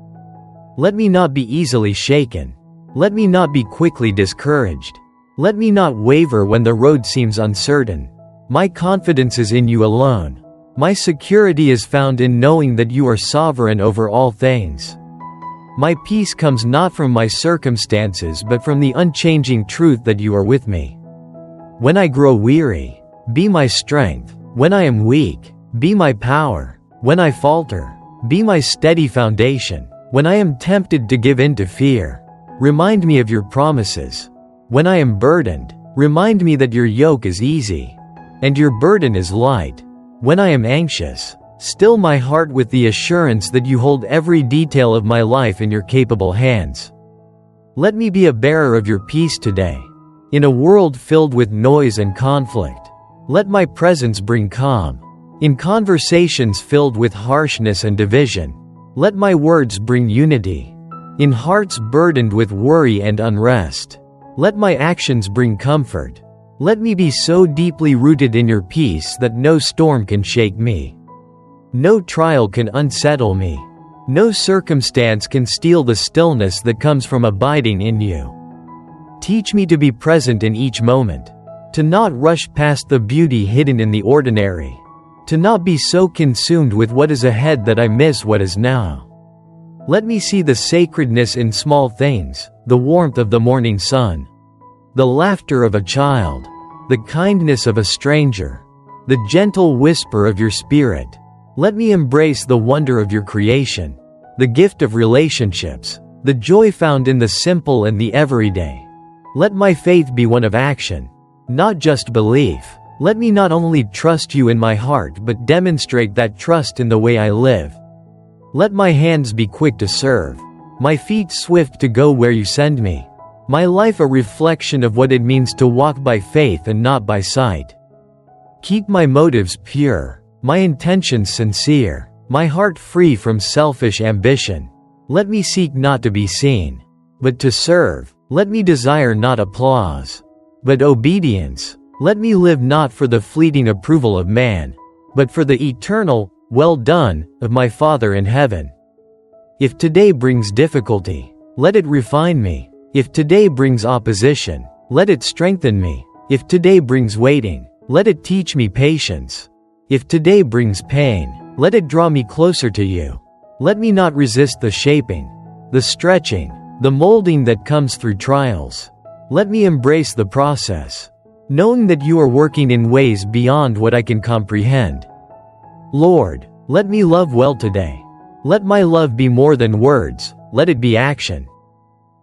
Let me not be easily shaken. Let me not be quickly discouraged. Let me not waver when the road seems uncertain. My confidence is in you alone. My security is found in knowing that you are sovereign over all things. My peace comes not from my circumstances but from the unchanging truth that you are with me. When I grow weary, be my strength. When I am weak, be my power. When I falter, be my steady foundation. When I am tempted to give in to fear, remind me of your promises. When I am burdened, remind me that your yoke is easy, and your burden is light. When I am anxious, still my heart with the assurance that you hold every detail of my life in your capable hands. Let me be a bearer of your peace today. In a world filled with noise and conflict, let my presence bring calm. In conversations filled with harshness and division, let my words bring unity. In hearts burdened with worry and unrest, let my actions bring comfort. Let me be so deeply rooted in your peace that no storm can shake me. No trial can unsettle me. No circumstance can steal the stillness that comes from abiding in you. Teach me to be present in each moment, to not rush past the beauty hidden in the ordinary, to not be so consumed with what is ahead that I miss what is now. Let me see the sacredness in small things, the warmth of the morning sun, the laughter of a child, the kindness of a stranger, the gentle whisper of your spirit. Let me embrace the wonder of your creation, the gift of relationships, the joy found in the simple and the everyday. Let my faith be one of action, not just belief. Let me not only trust you in my heart but demonstrate that trust in the way I live. Let my hands be quick to serve, my feet swift to go where you send me. My life a reflection of what it means to walk by faith and not by sight. Keep my motives pure, my intentions sincere, my heart free from selfish ambition. Let me seek not to be seen, but to serve. Let me desire not applause, but obedience. Let me live not for the fleeting approval of man, but for the eternal, well done, of my Father in heaven. If today brings difficulty, let it refine me. If today brings opposition, let it strengthen me. If today brings waiting, let it teach me patience. If today brings pain, let it draw me closer to you. Let me not resist the shaping, the stretching, the molding that comes through trials. Let me embrace the process, knowing that you are working in ways beyond what I can comprehend. Lord, let me love well today. Let my love be more than words, let it be action.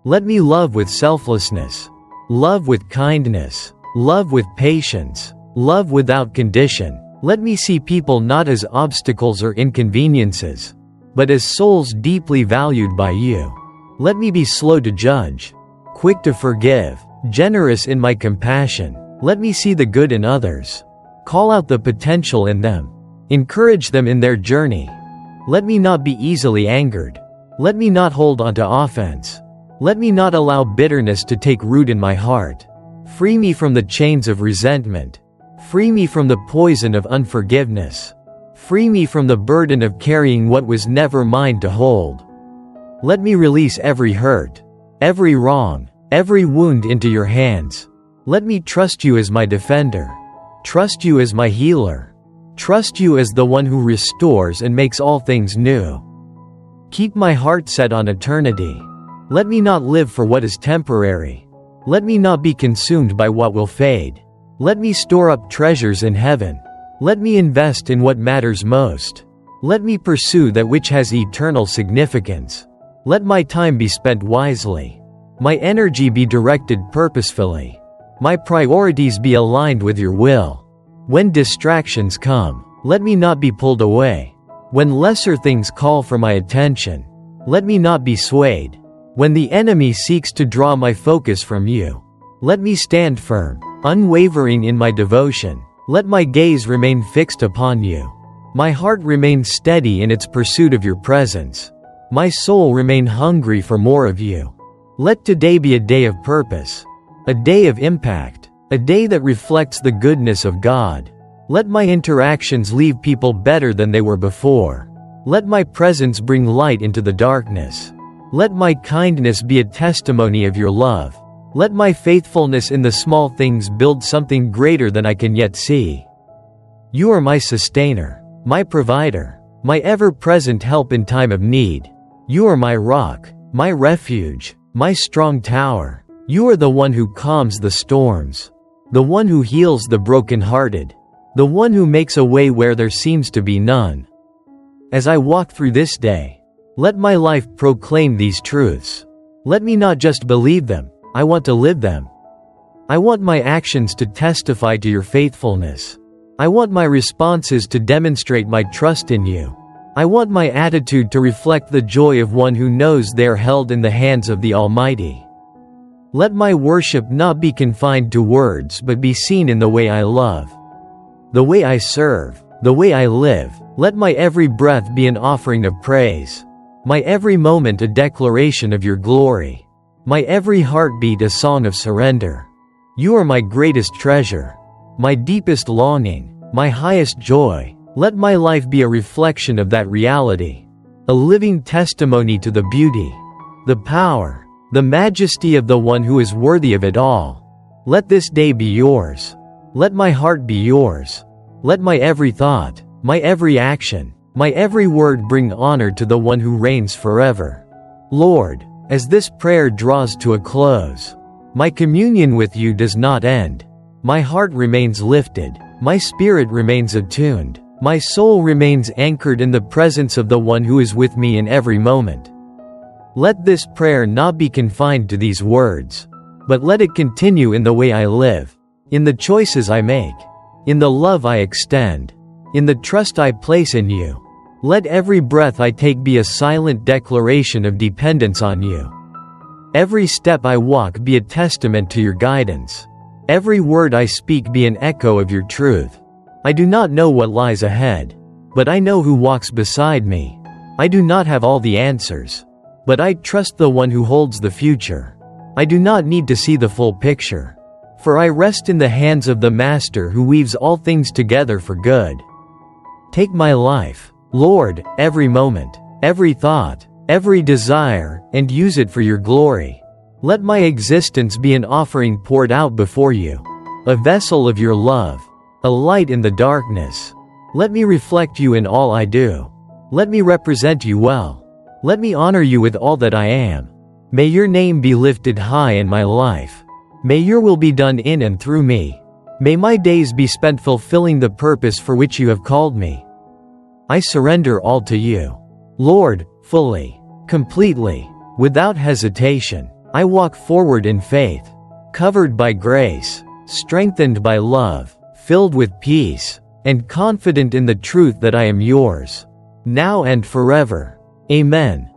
Let me love with selflessness, love with kindness, love with patience, love without condition. Let me see people not as obstacles or inconveniences, but as souls deeply valued by you. Let me be slow to judge, quick to forgive, generous in my compassion. Let me see the good in others, call out the potential in them, encourage them in their journey. Let me not be easily angered. Let me not hold on to offense. Let me not allow bitterness to take root in my heart. Free me from the chains of resentment. Free me from the poison of unforgiveness. Free me from the burden of carrying what was never mine to hold. Let me release every hurt, every wrong, every wound into your hands. Let me trust you as my defender. Trust you as my healer. Trust you as the one who restores and makes all things new. Keep my heart set on eternity. Let me not live for what is temporary. Let me not be consumed by what will fade. Let me store up treasures in heaven. Let me invest in what matters most. Let me pursue that which has eternal significance. Let my time be spent wisely. My energy be directed purposefully. My priorities be aligned with your will. When distractions come, let me not be pulled away. When lesser things call for my attention, let me not be swayed. When the enemy seeks to draw my focus from you, let me stand firm, unwavering in my devotion. Let my gaze remain fixed upon you. My heart remain steady in its pursuit of your presence. My soul remain hungry for more of you. Let today be a day of purpose, a day of impact, a day that reflects the goodness of God. Let my interactions leave people better than they were before. Let my presence bring light into the darkness. Let my kindness be a testimony of your love. Let my faithfulness in the small things build something greater than I can yet see. You are my sustainer, my provider, my ever-present help in time of need. You are my rock, my refuge, my strong tower. You are the one who calms the storms, the one who heals the brokenhearted, the one who makes a way where there seems to be none. As I walk through this day, let my life proclaim these truths. Let me not just believe them, I want to live them. I want my actions to testify to your faithfulness. I want my responses to demonstrate my trust in you. I want my attitude to reflect the joy of one who knows they are held in the hands of the Almighty. Let my worship not be confined to words but be seen in the way I love, the way I serve, the way I live. Let my every breath be an offering of praise, my every moment a declaration of your glory, my every heartbeat a song of surrender. You are my greatest treasure, my deepest longing, my highest joy. Let my life be a reflection of that reality, a living testimony to the beauty, the power, the majesty of the one who is worthy of it all. Let this day be yours. Let my heart be yours. Let my every thought, my every action, my every word bring honor to the one who reigns forever. Lord, as this prayer draws to a close, my communion with you does not end. My heart remains lifted, my spirit remains attuned, my soul remains anchored in the presence of the one who is with me in every moment. Let this prayer not be confined to these words, but let it continue in the way I live, in the choices I make, in the love I extend, in the trust I place in you. Let every breath I take be a silent declaration of dependence on you. Every step I walk be a testament to your guidance. Every word I speak be an echo of your truth. I do not know what lies ahead, but I know who walks beside me. I do not have all the answers, but I trust the one who holds the future. I do not need to see the full picture, for I rest in the hands of the Master who weaves all things together for good. Take my life, Lord, every moment, every thought, every desire, and use it for your glory. Let my existence be an offering poured out before you, a vessel of your love, a light in the darkness. Let me reflect you in all I do. Let me represent you well. Let me honor you with all that I am. May your name be lifted high in my life. May your will be done in and through me. May my days be spent fulfilling the purpose for which you have called me. I surrender all to you, Lord, fully, completely, without hesitation. I walk forward in faith, covered by grace, strengthened by love, filled with peace, and confident in the truth that I am yours, now and forever. Amen.